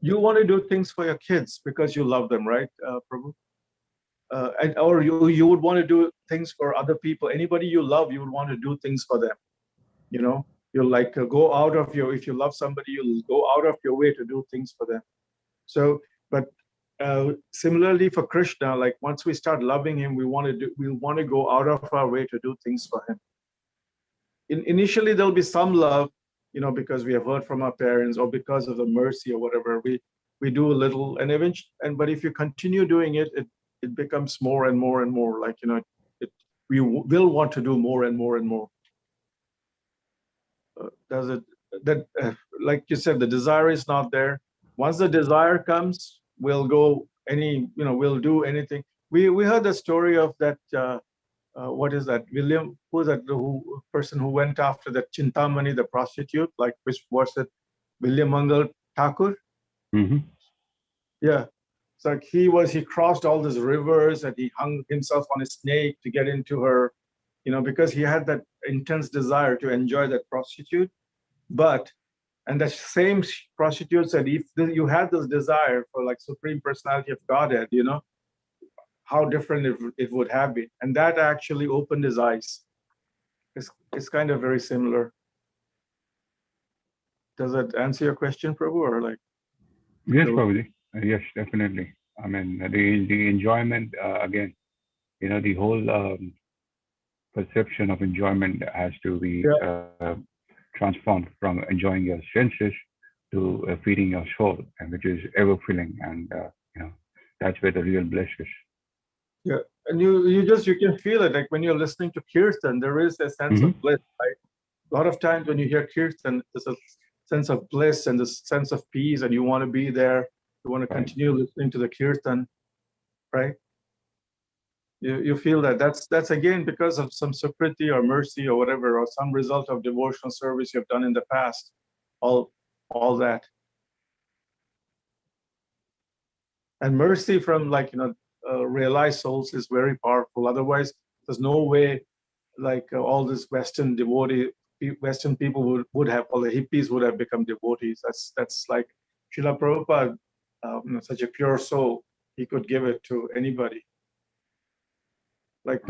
You want to do things for your kids because you love them, right, Prabhu? Or you would want to do things for other people. Anybody you love, you would want to do things for them. You'll like go out of your, if you love somebody, you'll go out of your way to do things for them. So, but similarly for Krishna, like once we start loving him, we want to go out of our way to do things for him. Initially, there'll be some love, because we have heard from our parents or because of the mercy or whatever. We do a little, and eventually, but if you continue doing it, it becomes more and more and more. Like we will want to do more and more and more. Does it that like you said, the desire is not there. Once the desire comes, we'll go we'll do anything. We heard the story of that. What is that? William, who is that? Person who went after that Chintamani, the prostitute? Like, which was it? William Mangal Thakur? Mm-hmm. Yeah. It's like he crossed all these rivers and he hung himself on a snake to get into her, because he had that intense desire to enjoy that prostitute. And the same prostitute said, if you had this desire for like Supreme Personality of Godhead, how different it would have been. And that actually opened his eyes. It's kind of very similar. Does that answer your question, Prabhu? Or like? Yes, Prabhuji. Yes, definitely. I mean, the enjoyment, again, the whole perception of enjoyment has to be transformed from enjoying your senses to feeding your soul, and which is ever filling. And, that's where the real bliss is. Yeah, and you can feel it, like when you're listening to Kirtan, there is a sense of bliss, right? A lot of times when you hear Kirtan, there's a sense of bliss and this sense of peace, and you want to be there. You want to continue listening to the Kirtan, right? You feel that. That's again because of some sukriti or mercy or whatever, or some result of devotional service you've done in the past. All that. And mercy from realized souls is very powerful. Otherwise, there's no way all this Western people would have, all the hippies would have become devotees. That's like Srila Prabhupada, such a pure soul, he could give it to anybody. Like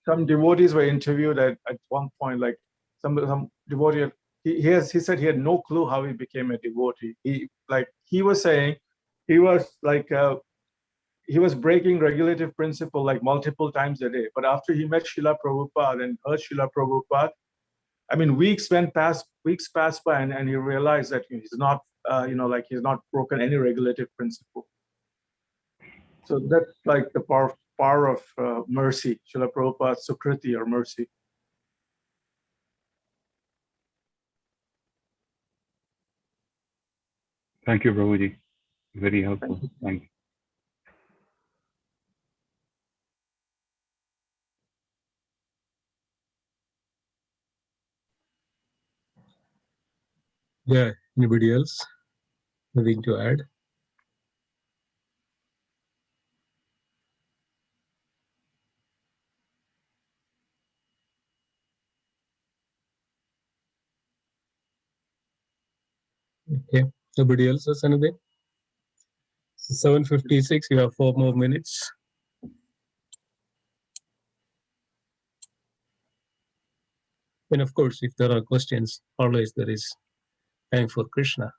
some devotees were interviewed at one point, like some devotee, he said he had no clue how he became a devotee. He was saying he was breaking regulative principle like multiple times a day. But after he met Srila Prabhupada and heard Srila Prabhupada, I mean, weeks passed by, and he realized that he's not, he's not broken any regulative principle. So that's like the power of mercy, Srila Prabhupada, Sukriti or mercy. Thank you, Prabhuji. Very helpful. Thank you. Yeah, anybody else? Nothing to add? Okay, nobody else has anything? 7:56, you have 4 more minutes. And of course, if there are questions, always there is time for Krishna.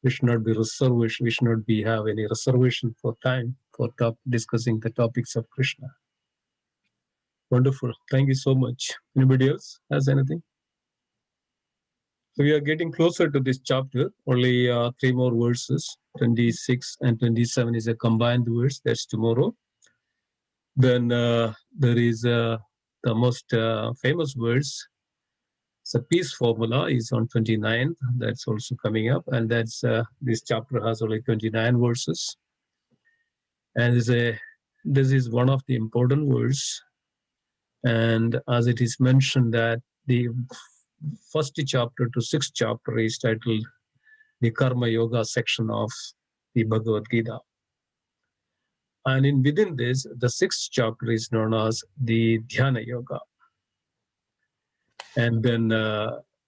We should not be reservation. We should not have any reservation for time for discussing the topics of Krishna. Wonderful. Thank you so much. Anybody else has anything? So we are getting closer to this chapter. Only 3 more verses. 26 and 27 is a combined verse. That's tomorrow. Then there is the most famous verse. So peace formula is on 29th. That's also coming up. And that's this chapter has only 29 verses. And this is one of the important verses. And as it is mentioned that the first chapter to sixth chapter is titled the Karma Yoga section of the Bhagavad Gita. And within this, the sixth chapter is known as the Dhyana Yoga. And then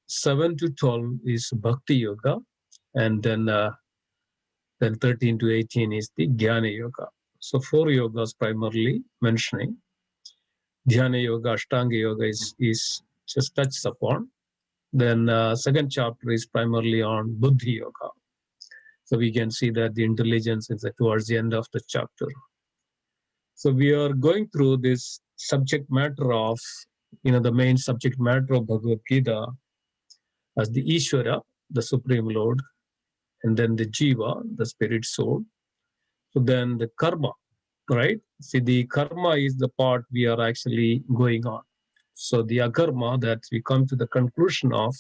7 to 12 is Bhakti Yoga. And then 13 to 18 is the Jnana Yoga. So 4 yogas primarily mentioning. Dhyana Yoga, Ashtanga Yoga is just touched upon. Then second chapter is primarily on Buddhi Yoga. So we can see that the intelligence is towards the end of the chapter. So we are going through this subject matter of, the main subject matter of Bhagavad Gita as the Ishvara, the Supreme Lord, and then the Jiva, the spirit soul. So then the karma, right? See, the karma is the part we are actually going on. So the akarma that we come to the conclusion of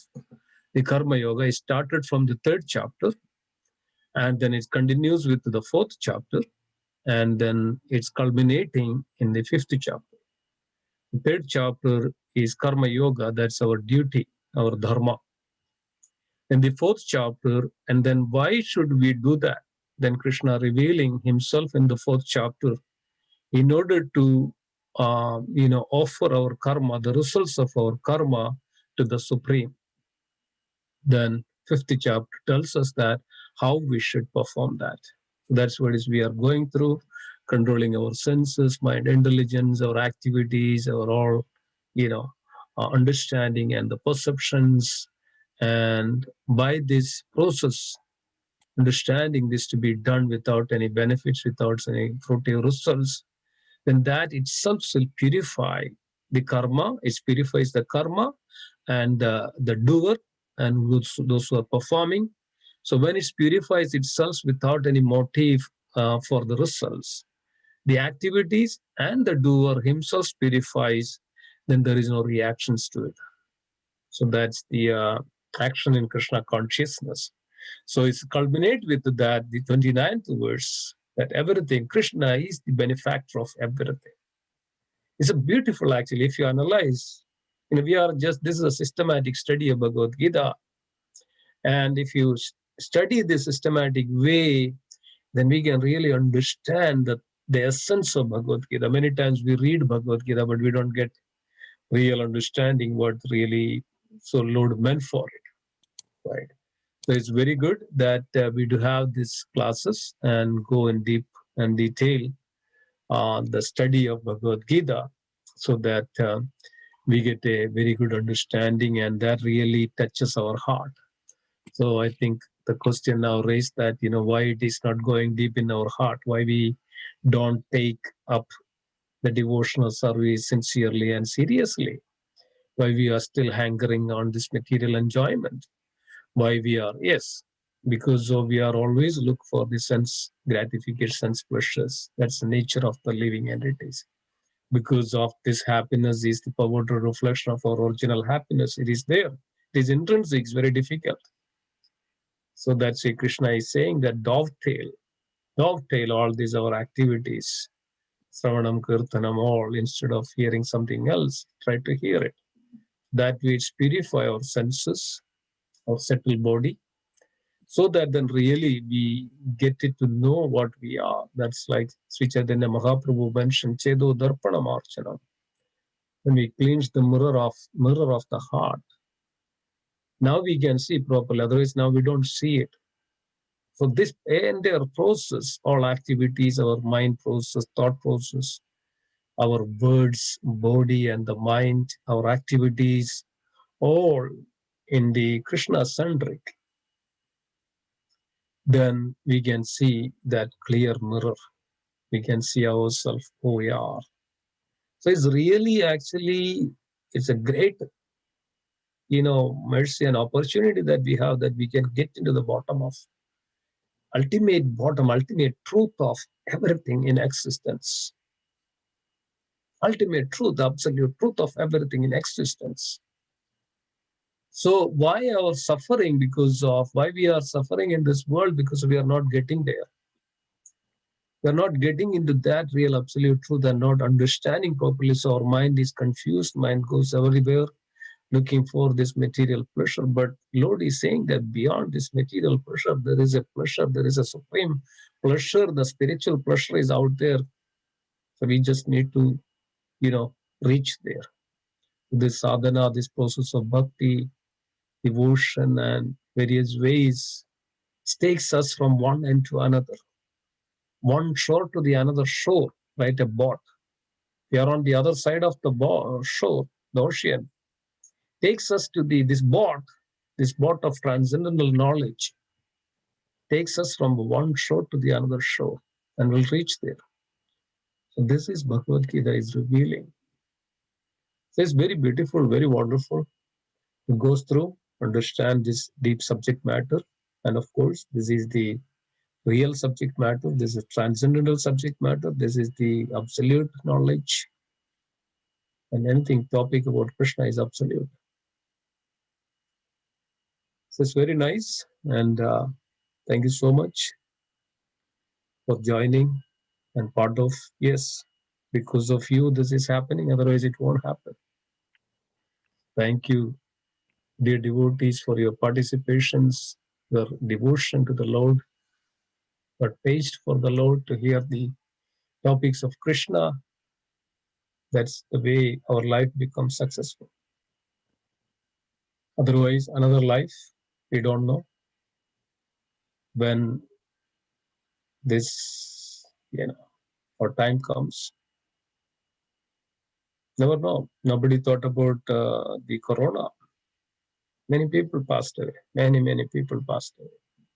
the karma yoga is started from the 3rd chapter, and then it continues with the 4th chapter, and then it's culminating in the 5th chapter. The 3rd chapter is karma yoga, that's our duty, our dharma. In the 4th chapter, and then why should we do that? Then Krishna revealing himself in the 4th chapter in order to offer our karma, the results of our karma to the Supreme. Then 5th chapter tells us that how we should perform that. That's what we are going through, controlling our senses, mind, intelligence, our activities, our all, understanding and the perceptions. And by this process, understanding this to be done without any benefits, without any fruitive results, then that itself will purify the karma. It purifies the karma and the doer and those who are performing. So when it purifies itself without any motive for the results, the activities and the doer himself purifies, then there is no reactions to it. So that's the action in Krishna consciousness. So it's culminate with that, the 29th verse, that everything, Krishna is the benefactor of everything. It's a beautiful, actually, if you analyze, this is a systematic study of Bhagavad Gita. And if you study this systematic way, then we can really understand the essence of Bhagavad Gita. Many times we read Bhagavad Gita, but we don't get real understanding what really so Lord meant for it, right? So it's very good that we do have these classes and go in deep and detail on the study of Bhagavad Gita, so that we get a very good understanding, and that really touches our heart. So I think the question now raised that, why it is not going deep in our heart, why we don't take up the devotional service sincerely and seriously, why we are still hankering on this material enjoyment, why we are, yes, because we are always look for the sense gratification, sense pleasures. That's the nature of the living entities. Because of this happiness is the powerful reflection of our original happiness. It is there. It is intrinsic. It's very difficult. So that's why Krishna is saying that dovetail all these our activities, Sravanam, Kirtanam, all, instead of hearing something else, try to hear it. That way it's purify our senses, our subtle body, so that then really we get it to know what we are. That's like Sri Chaitanya Mahaprabhu mentioned, Chedo Darpanam Archanam. When we cleanse the mirror of the heart, now we can see properly. Otherwise, now we don't see it. So this entire process, all activities, our mind process, thought process, our words, body, and the mind, our activities, all in the Krishna-centric, then we can see that clear mirror. We can see ourselves who we are. So it's really actually, it's a great, mercy and opportunity that we have, that we can get into the ultimate truth of everything in existence. Ultimate truth, the absolute truth of everything in existence. So why our suffering? Why we are suffering in this world? Because we are not getting there. We are not getting into that real absolute truth and not understanding properly. So our mind is confused. Mind goes everywhere looking for this material pleasure. But Lord is saying that beyond this material pleasure, there is a pleasure. There is a supreme pleasure. The spiritual pleasure is out there. So we just need to, reach there. This sadhana, this process of bhakti, devotion, and various ways takes us from one end to another, one shore to the another shore, right? A boat. We are on the other side of the shore, the ocean. Takes us to this boat of transcendental knowledge, takes us from one shore to the another shore, and we'll reach there. So this is Bhagavad Gita is revealing. So it's very beautiful, very wonderful. It goes through, understand this deep subject matter. And of course, this is the real subject matter. This is transcendental subject matter. This is the absolute knowledge. And anything topic about Krishna is absolute. So it's very nice. And thank you so much for joining and part of, yes, because of you, this is happening. Otherwise, it won't happen. Thank you, dear devotees, for your participations, your devotion to the Lord, your taste for the Lord, to hear the topics of Krishna. That's the way our life becomes successful. Otherwise, another life, we don't know when this, our time comes. Never know. Nobody thought about the corona. Many people passed away. Many people passed away.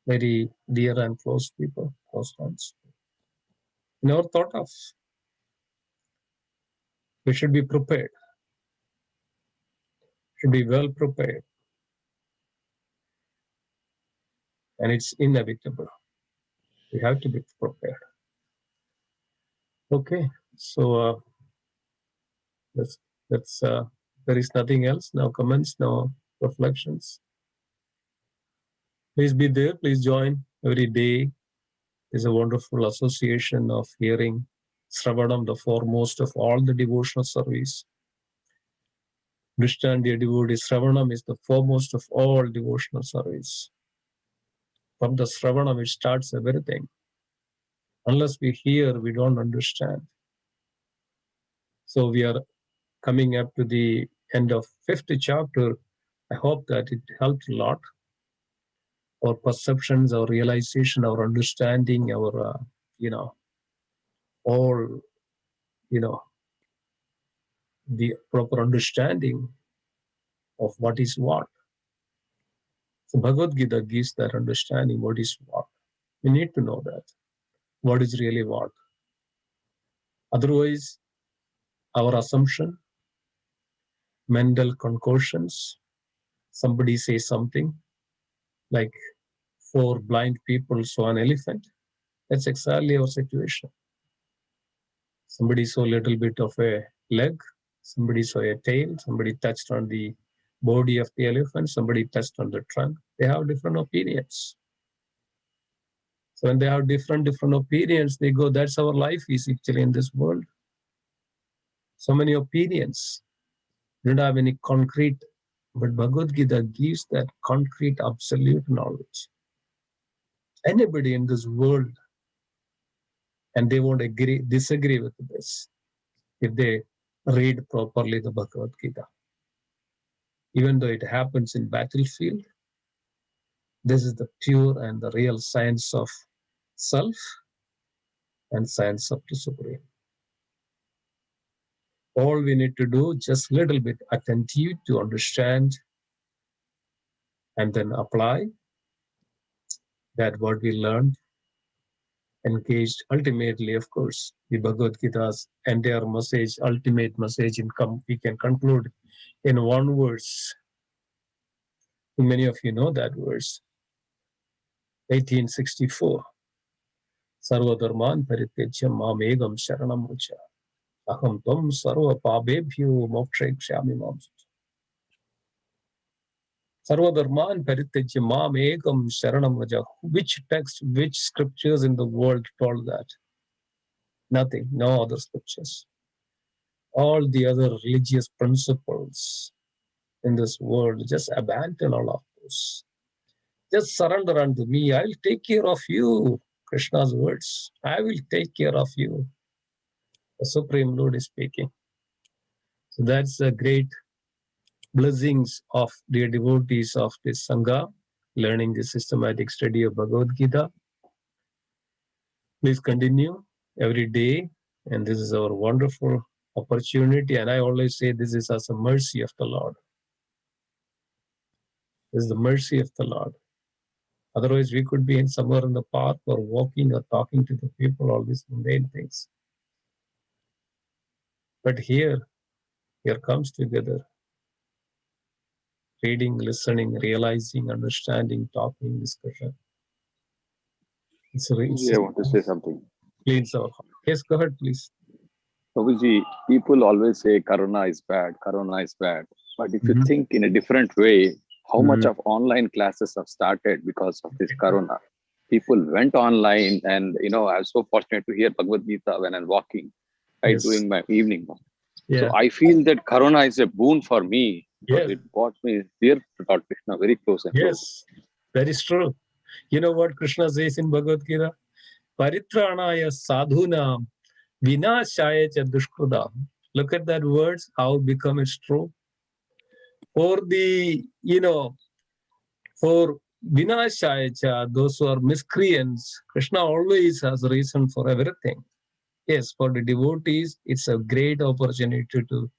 Very dear and close people, close friends. Never thought of. We should be prepared. Should be well prepared. And it's inevitable. We have to be prepared. Okay, so that's there is nothing else. No comments, no reflections. Please be there. Please join every day. Is a wonderful association of hearing Sravanam, the foremost of all the devotional service. Understand, dear devotees, Sravanam is the foremost of all devotional service. From the Sravanam, it starts everything. Unless we hear, we don't understand. So we are coming up to the end of 5th chapter. I hope that it helped a lot. Our perceptions, our realization, our understanding, our, all, the proper understanding of what is what. So Bhagavad Gita gives that understanding, what is what. We need to know that. What is really what. Otherwise, our assumption, mental concoctions, somebody says something, like 4 blind people saw an elephant. That's exactly our situation. Somebody saw a little bit of a leg, somebody saw a tail, somebody touched on the body of the elephant, somebody touched on the trunk. They have different opinions. So when they have different opinions, they go, that's our life is actually in this world. So many opinions. They don't have any concrete, but Bhagavad Gita gives that concrete absolute knowledge. Anybody in this world, and they won't disagree with this if they read properly the Bhagavad Gita. Even though it happens in battlefield, this is the pure and the real science of self and science of the Supreme. All we need to do, just little bit attentive to understand and then apply that what we learned engaged. Ultimately, of course, the Bhagavad Gita's entire message, ultimate message, we can conclude in one verse. Many of you know that verse, 1864. Sarva dharman parityajya mamegam sharanam vacha. Aham tvam sarva pabebhyo mokshayakshami mam. Sarva dharman parityajya mamegam sharanam vacha. Which text, which scriptures in the world told that? Nothing, no other scriptures. All the other religious principles in this world, just abandon all of those. Just surrender unto me. I will take care of you. Krishna's words. I will take care of you. The Supreme Lord is speaking. So that's the great blessings of the devotees of this Sangha, learning the systematic study of Bhagavad Gita. Please continue every day. And this is our wonderful opportunity. And I always say this is as a mercy of the Lord. This is the mercy of the Lord. Otherwise, we could be in somewhere in the park or walking or talking to the people, all these mundane things. But here comes together, reading, listening, realizing, understanding, talking, discussion. Yeah, I want to say something. Cleans our heart. Yes, go ahead, please. Prabhuji, people always say Corona is bad, Corona is bad. But if you think in a different way, how much of online classes have started because of this Corona? People went online, and I was so fortunate to hear Bhagavad Gita when I'm walking, right, Yes. doing my evening walk. Yeah. So I feel that Corona is a boon for me because it brought me dear to Lord Krishna very close and close. Yes, that is true. You know what Krishna says in Bhagavad Gita? Paritranaya sadhunam vinashaya cha dushkridam. Look at that words, how become it's true. For the, for vinashaya cha, those who are miscreants, Krishna always has a reason for everything. Yes, for the devotees, it's a great opportunity to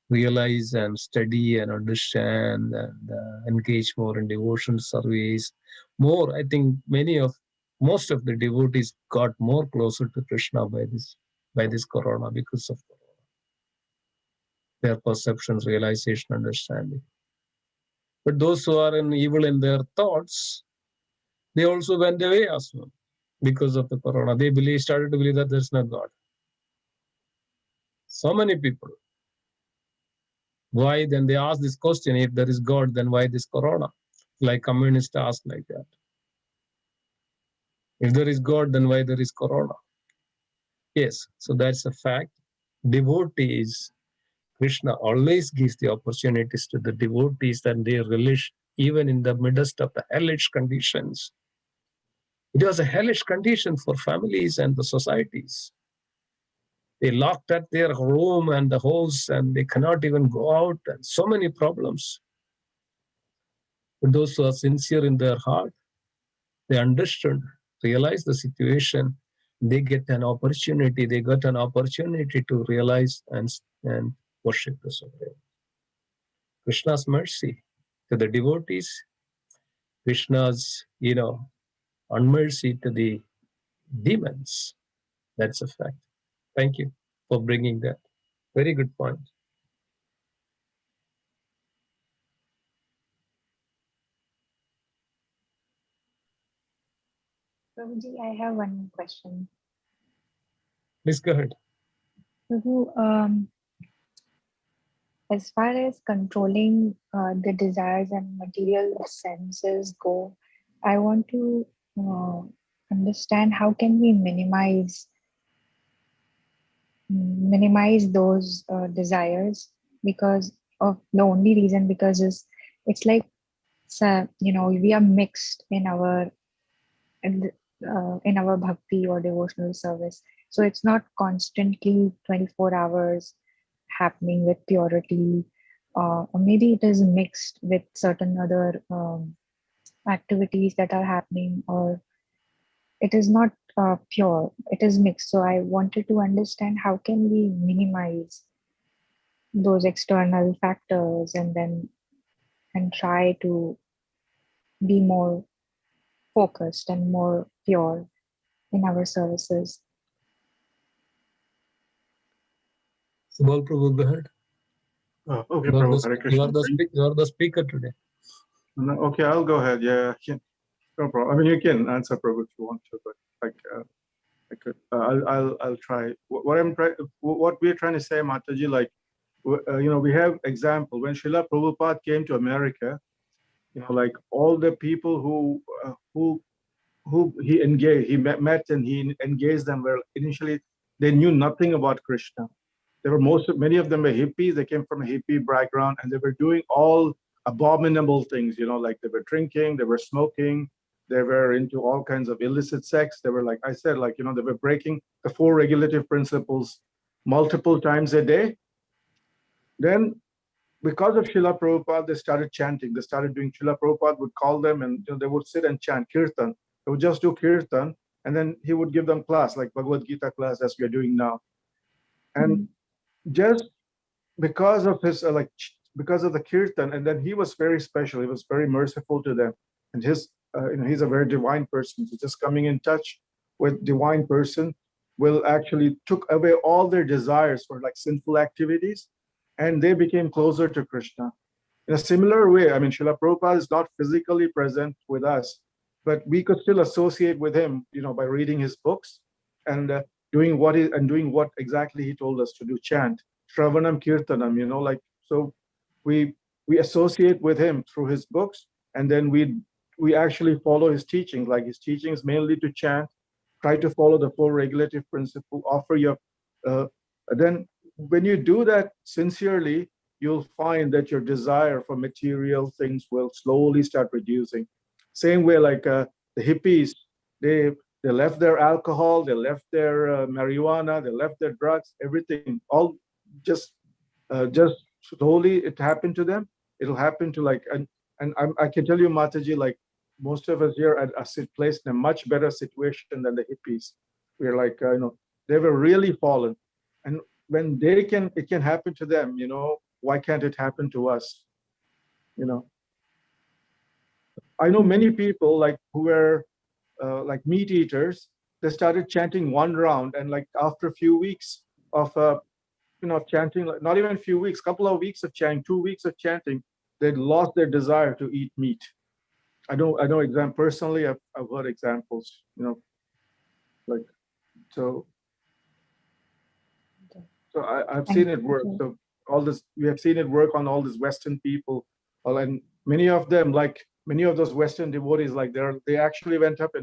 realize and study and understand and engage more in devotion service. More, I think most of the devotees got more closer to Krishna by this Corona, because of Corona. Their perceptions, realization, understanding. But those who are evil in their thoughts, they also went away as well because of the Corona. They started to believe that there's no God. So many people. Why then they ask this question, if there is God, then why this Corona? Like communists ask like that. If there is God, then why there is Corona? Yes, so that's a fact. Devotees, Krishna always gives the opportunities to the devotees that they relish even in the midst of the hellish conditions. It was a hellish condition for families and the societies. They locked at their room and the house and they cannot even go out, and so many problems. But those who are sincere in their heart, they understood, realized the situation, they got an opportunity to realize and worship the Supreme. Krishna's mercy to the devotees, Krishna's, unmercy to the demons. That's a fact. Thank you for bringing that. Very good point. Prabhuji, I have one question. Please go ahead. Prabhu, as far as controlling the desires and material senses go, I want to understand how can we minimize those desires, because of the only reason because it's like we are mixed in our bhakti or devotional service, so it's not constantly 24 hours happening with purity, or maybe it is mixed with certain other activities that are happening, or it is not pure, it is mixed. So I wanted to understand how can we minimize those external factors and try to be more focused and more pure in our services. Subal Prabhu, go ahead. Okay, Prabhu, Hare Krishna. You are the speaker today. No, okay, I'll go ahead. Yeah, no problem. I mean, you can answer, Prabhu, if you want to, but like, I could. I'll try. What we're trying to say, Mataji, like, we have example when Srila Prabhupada came to America. Like all the people who he engaged, he met and he engaged them. Where initially they knew nothing about Krishna. Many of them were hippies. They came from a hippie background, and they were doing all abominable things. Like they were drinking, they were smoking, they were into all kinds of illicit sex. They were, like I said, like they were breaking the 4 regulative principles multiple times a day. Then, because of Srila Prabhupada, they started chanting. They started doing. Srila Prabhupada would call them, and they would sit and chant kirtan. They would just do kirtan, and then he would give them class, like Bhagavad Gita class, as we are doing now. And just because of his because of the kirtan, and then he was very special. He was very merciful to them, and he's a very divine person. So just coming in touch with divine person will actually took away all their desires for like sinful activities, and they became closer to Krishna. In a similar way, I mean, Srila Prabhupada is not physically present with us, but we could still associate with him, by reading his books and doing what exactly he told us to do, chant, Shravanam Kirtanam, so we associate with him through his books, and then we actually follow his teachings. Like his teachings mainly to chant, try to follow the 4 regulative principle, offer your then when you do that sincerely, you'll find that your desire for material things will slowly start reducing. Same way, like the hippies, they left their alcohol, they left their marijuana, they left their drugs, everything, all just slowly it happened to them. It'll happen to I can tell you, Mataji, like most of us here are placed in a much better situation than the hippies. We're like, they were really fallen. And when it can happen to them, why can't it happen to us? I know many people like who were like meat eaters. They started chanting 1 round, and like after a few weeks of chanting, like not even a few weeks, couple of weeks of chanting, 2 weeks of chanting, they'd lost their desire to eat meat. I know personally. I've heard examples. Like so. So I've seen it work. So we have seen it work on all these Western people, and many of them, like many of those Western devotees, like they actually went out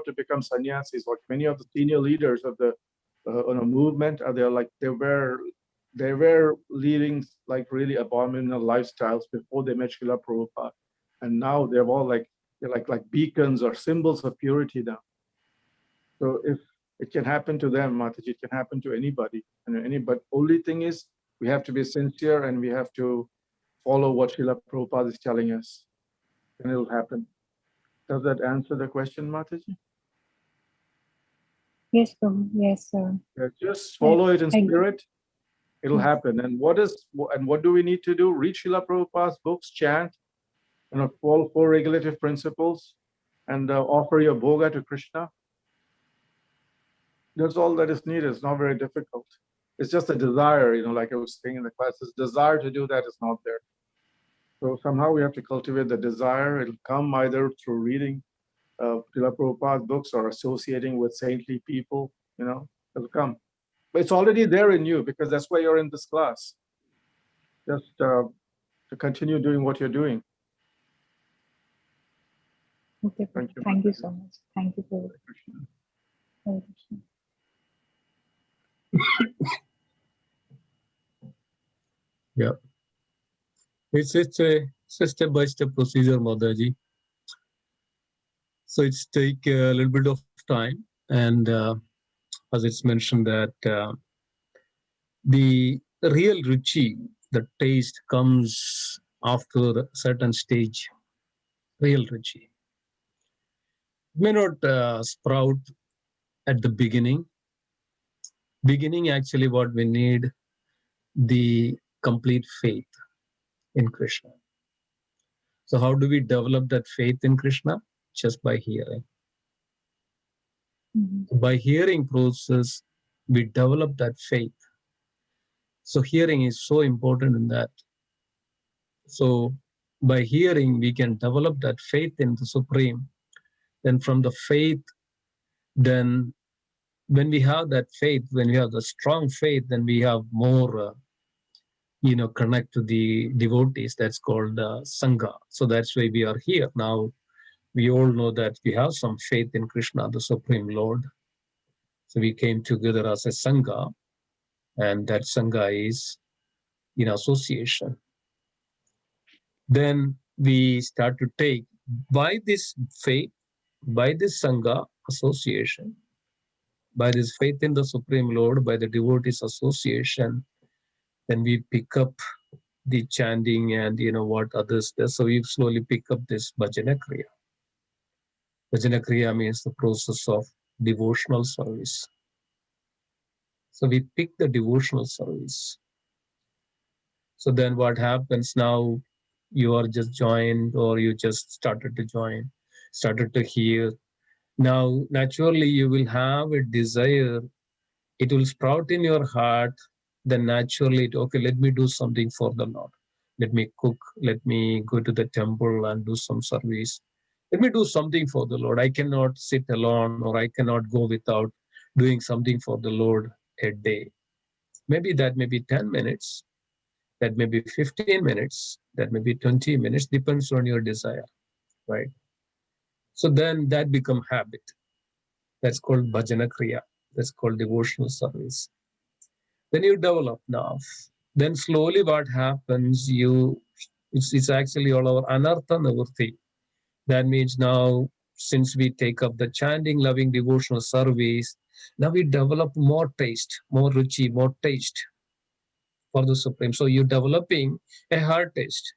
to become sannyasis. Like many of the senior leaders of the movement, they were leading like really abominable lifestyles before they met Srila Prabhupada, and now they're like beacons or symbols of purity now. So if it can happen to them, Mataji, it can happen to anybody. But only thing is, we have to be sincere and we have to follow what Srila Prabhupada is telling us, and it'll happen. Does that answer the question, Mataji? Yes, Prabhu. Yes, sir. Yeah, just follow it in spirit. It'll happen. And what do we need to do? Read Srila Prabhupada's books, chant, follow 4 regulative principles, and offer your bhoga to Krishna. That's all that is needed. It's not very difficult. It's just a desire, like I was saying in the class, this desire to do that is not there. So somehow we have to cultivate the desire. It'll come either through reading Srila Prabhupada's books or associating with saintly people, it'll come. But it's already there in you because that's why you're in this class. Just to continue doing what you're doing. Okay, thank you so much. Thank you, Prabhu. Hare Krishna. Yeah. It's a step-by-step procedure, Mataji. So it's take a little bit of time, and as it's mentioned that the real ruchi, the taste comes after a certain stage. Real ruchi. It may not sprout at the beginning. Beginning, actually, what we need, the complete faith in Krishna. So how do we develop that faith in Krishna? Just by hearing. By hearing process, we develop that faith. So hearing is so important in that. So by hearing, we can develop that faith in the Supreme. Then from the faith, then when we have that faith, when we have the strong faith, then we have more, connect to the devotees. That's called Sangha. So that's why we are here. Now, we all know that we have some faith in Krishna, the Supreme Lord. So we came together as a Sangha, and that Sangha is in association. Then we start to take, by this faith, by this Sangha association, by this faith in the Supreme Lord, by the devotees association, then we pick up the chanting and what others do. So we slowly pick up this Bhajana Kriya. Bhajana Kriya means the process of devotional service. So we pick the devotional service. So then what happens now, you are just joined or you just started to join, started to hear. Now, naturally, you will have a desire. It will sprout in your heart. Then naturally, okay, let me do something for the Lord. Let me cook. Let me go to the temple and do some service. Let me do something for the Lord. I cannot sit alone or I cannot go without doing something for the Lord a day. Maybe that may be 10 minutes. That may be 15 minutes. That may be 20 minutes. Depends on your desire, right? So then that become habit. That's called Bhajana Kriya. That's called devotional service. Then you develop now. Then slowly what happens, it's actually all our anartha nivritti. That means now, since we take up the chanting, loving, devotional service, now we develop more taste, more ruchi, more taste for the Supreme. So you're developing a heart taste.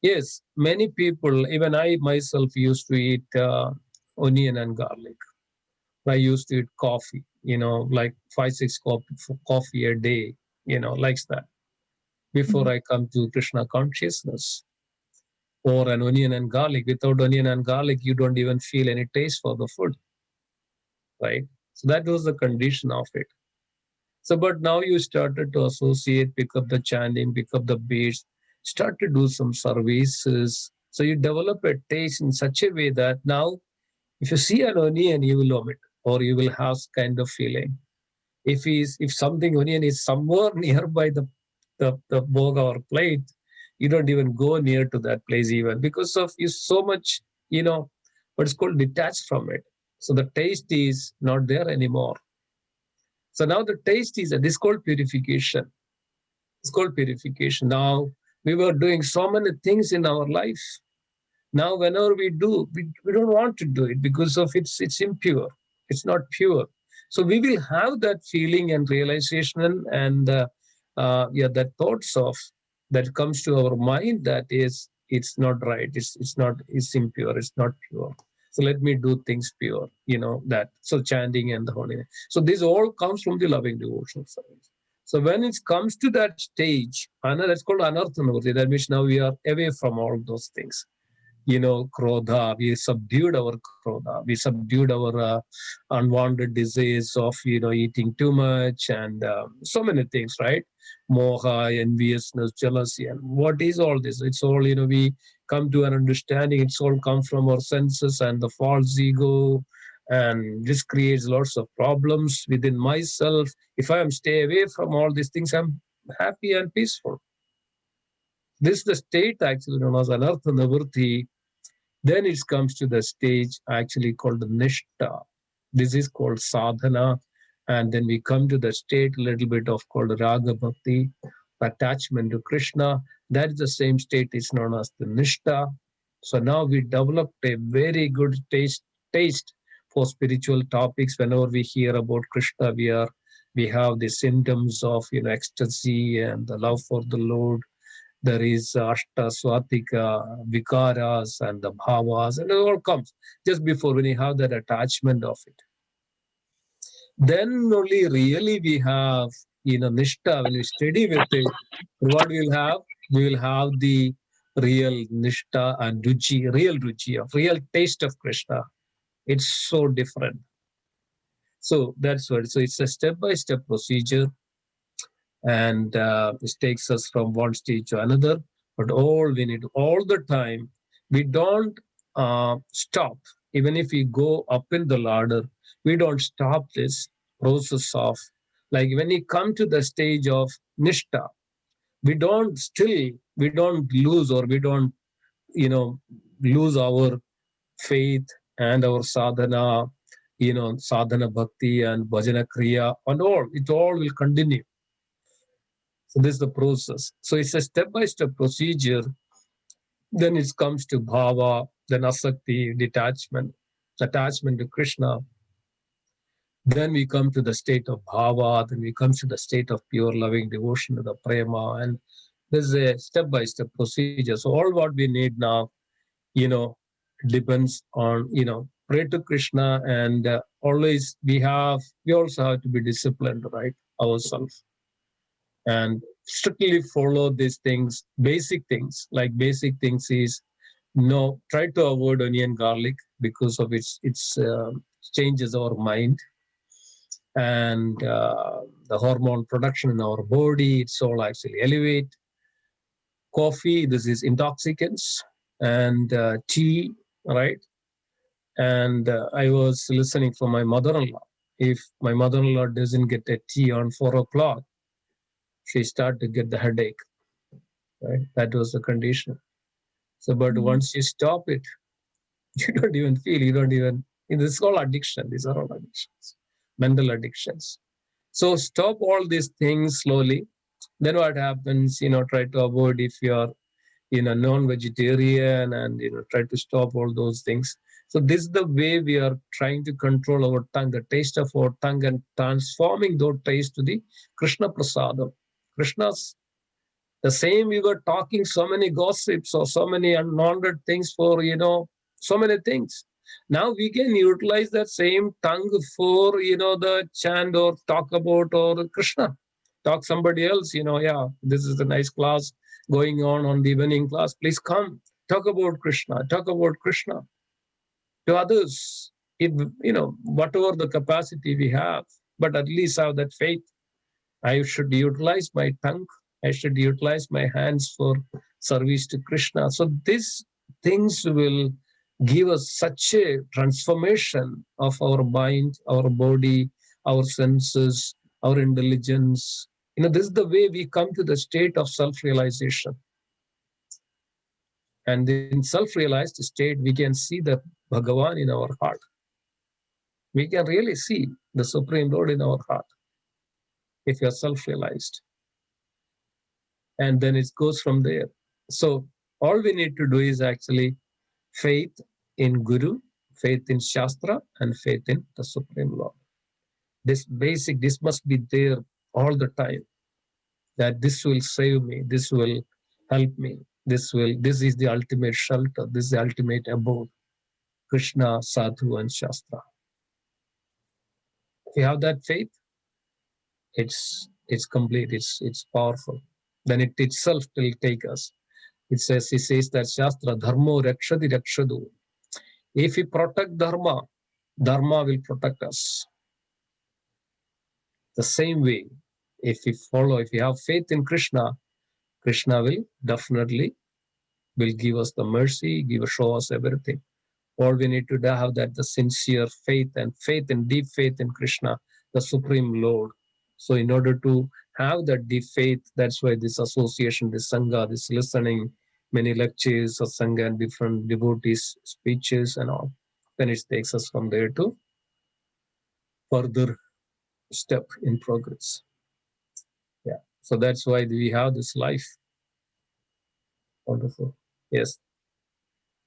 Yes, many people, even I myself used to eat onion and garlic. I used to eat coffee, like 5-6 coffee a day, like that. Before I come to Krishna consciousness, or an onion and garlic. Without onion and garlic, you don't even feel any taste for the food, right? So that was the condition of it. So, but now you started to associate, pick up the chanting, pick up the beats, start to do some services. So you develop a taste in such a way that now, if you see an onion, you will vomit, or you will have kind of feeling. If something onion is somewhere nearby the boga or plate, you don't even go near to that place even because of you so much, what's called detached from it. So the taste is not there anymore. So now the taste is, this is called purification. It's called purification. Now we were doing so many things in our life. Now whenever we do, we don't want to do it because of it's impure. It's not pure. So we will have that feeling and realization and that thoughts of that comes to our mind that is it's not right. It's impure. It's not pure. So let me do things pure. That. So chanting and the holiness. So this all comes from the loving devotional service. So when it comes to that stage, that's called anartha. That means now we are away from all those things. Krodha, we subdued our krodha, we subdued our unwanted desires of, eating too much and so many things, right? Moha, enviousness, jealousy, and what is all this? It's all, we come to an understanding, it's all come from our senses and the false ego, and this creates lots of problems within myself. If I am stay away from all these things, I'm happy and peaceful. This is the state actually known as anartha nivritti. Then it comes to the stage actually called the Nishta. This is called sadhana. And then we come to the state a little bit of called Raga Bhakti, attachment to Krishna. That is the same state is known as the Nishta. So now we developed a very good taste for spiritual topics. Whenever we hear about Krishna, we have the symptoms of ecstasy and the love for the Lord. There is Ashta, Swatika, Vikaras, and the Bhavas, and it all comes just before when you have that attachment of it. Then only really we have, Nishta, when we study with it, what we'll have? We will have the real Nishta and real Ruchi, of real taste of Krishna. It's so different. So that's what. So it's a step-by-step procedure, and it takes us from one stage to another. But all we need, all the time, we don't stop. Even if we go up in the ladder, we don't stop this process of, like when we come to the stage of nishta, we don't lose, or we don't, lose our faith and our sadhana, sadhana bhakti and bhajana kriya and all. It all will continue. So this is the process. So it's a step-by-step procedure. Then it comes to bhava, then asakti, detachment, attachment to Krishna. Then we come to the state of bhava, then we come to the state of pure loving devotion to the prema. And this is a step-by-step procedure. So all what we need now, depends on, pray to Krishna, and always we also have to be disciplined, right, ourselves, and strictly follow these things, basic things. Like basic things is, try to avoid onion garlic, because of its changes our mind, and the hormone production in our body, it's all actually elevate. Coffee, this is intoxicants, and tea, right? And I was listening for my mother-in-law. If my mother-in-law doesn't get a tea on 4 o'clock, she started to get the headache, right? That was the condition. So, but once you stop it, you don't even feel, this is all addiction. These are all addictions, mental addictions. So stop all these things slowly. Then what happens, try to avoid, if you are, non-vegetarian, and, try to stop all those things. So this is the way we are trying to control our tongue, the taste of our tongue, and transforming those tastes to the Krishna prasadam. Krishna's, the same we were talking so many gossips or so many unwanted things for, so many things. Now we can utilize that same tongue for, the chant or talk about or Krishna. Talk somebody else, this is a nice class going on the evening class. Please come, talk about Krishna, to others, whatever the capacity we have, but at least have that faith. I should utilize my tongue. I should utilize my hands for service to Krishna. So these things will give us such a transformation of our mind, our body, our senses, our intelligence. This is the way we come to the state of self-realization. And in self-realized state, we can see the Bhagavan in our heart. We can really see the Supreme Lord in our heart if you are self-realized. And then it goes from there. So all we need to do is actually faith in Guru, faith in Shastra, and faith in the Supreme Lord. This must be there all the time, that this will save me, this will help me, this is the ultimate shelter, this is the ultimate abode, Krishna, Sadhu, and Shastra. If you have that faith, it's complete, it's powerful. Then it itself will take us. He says that Shastra, Dharmo Rakshati Rakshadu. If we protect Dharma, Dharma will protect us. The same way, if we have faith in Krishna, Krishna will definitely give us the mercy, show us everything. All we need to have that the sincere faith and deep faith in Krishna, the Supreme Lord. So in order to have that deep faith, that's why this association, this Sangha, this listening, many lectures of Sangha and different devotees' speeches and all. Then it takes us from there to further step in progress. Yeah. So that's why we have this life. Wonderful. Yes.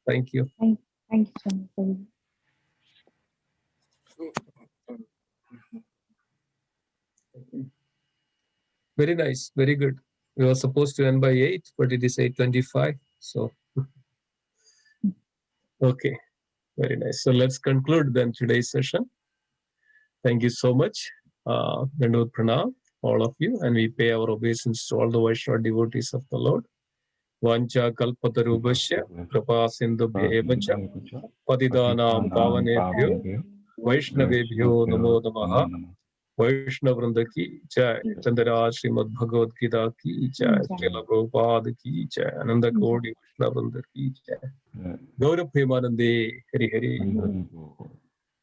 Thank you. Thank you so much. Very nice. Very good. We were supposed to end by 8, but it is 8:25. So, okay. Very nice. So let's conclude then today's session. Thank you so much. Dandavad Pranam, all of you, and we pay our obeisance to all the Vaishnava devotees of the Lord. Vancha kalpatarubhasya kripa sindhubhya evacha patidanam pavanebhyo Vaishnavebhyo Namo Namaha. Vaishnavrinda ki jai. Chandaraj Srimad Bhagavad Gita ki jai. Srila Prabhupada ki jai. Ananda Kodi Vaishnavrinda ki jai. Gaura Premanande Hari Hari.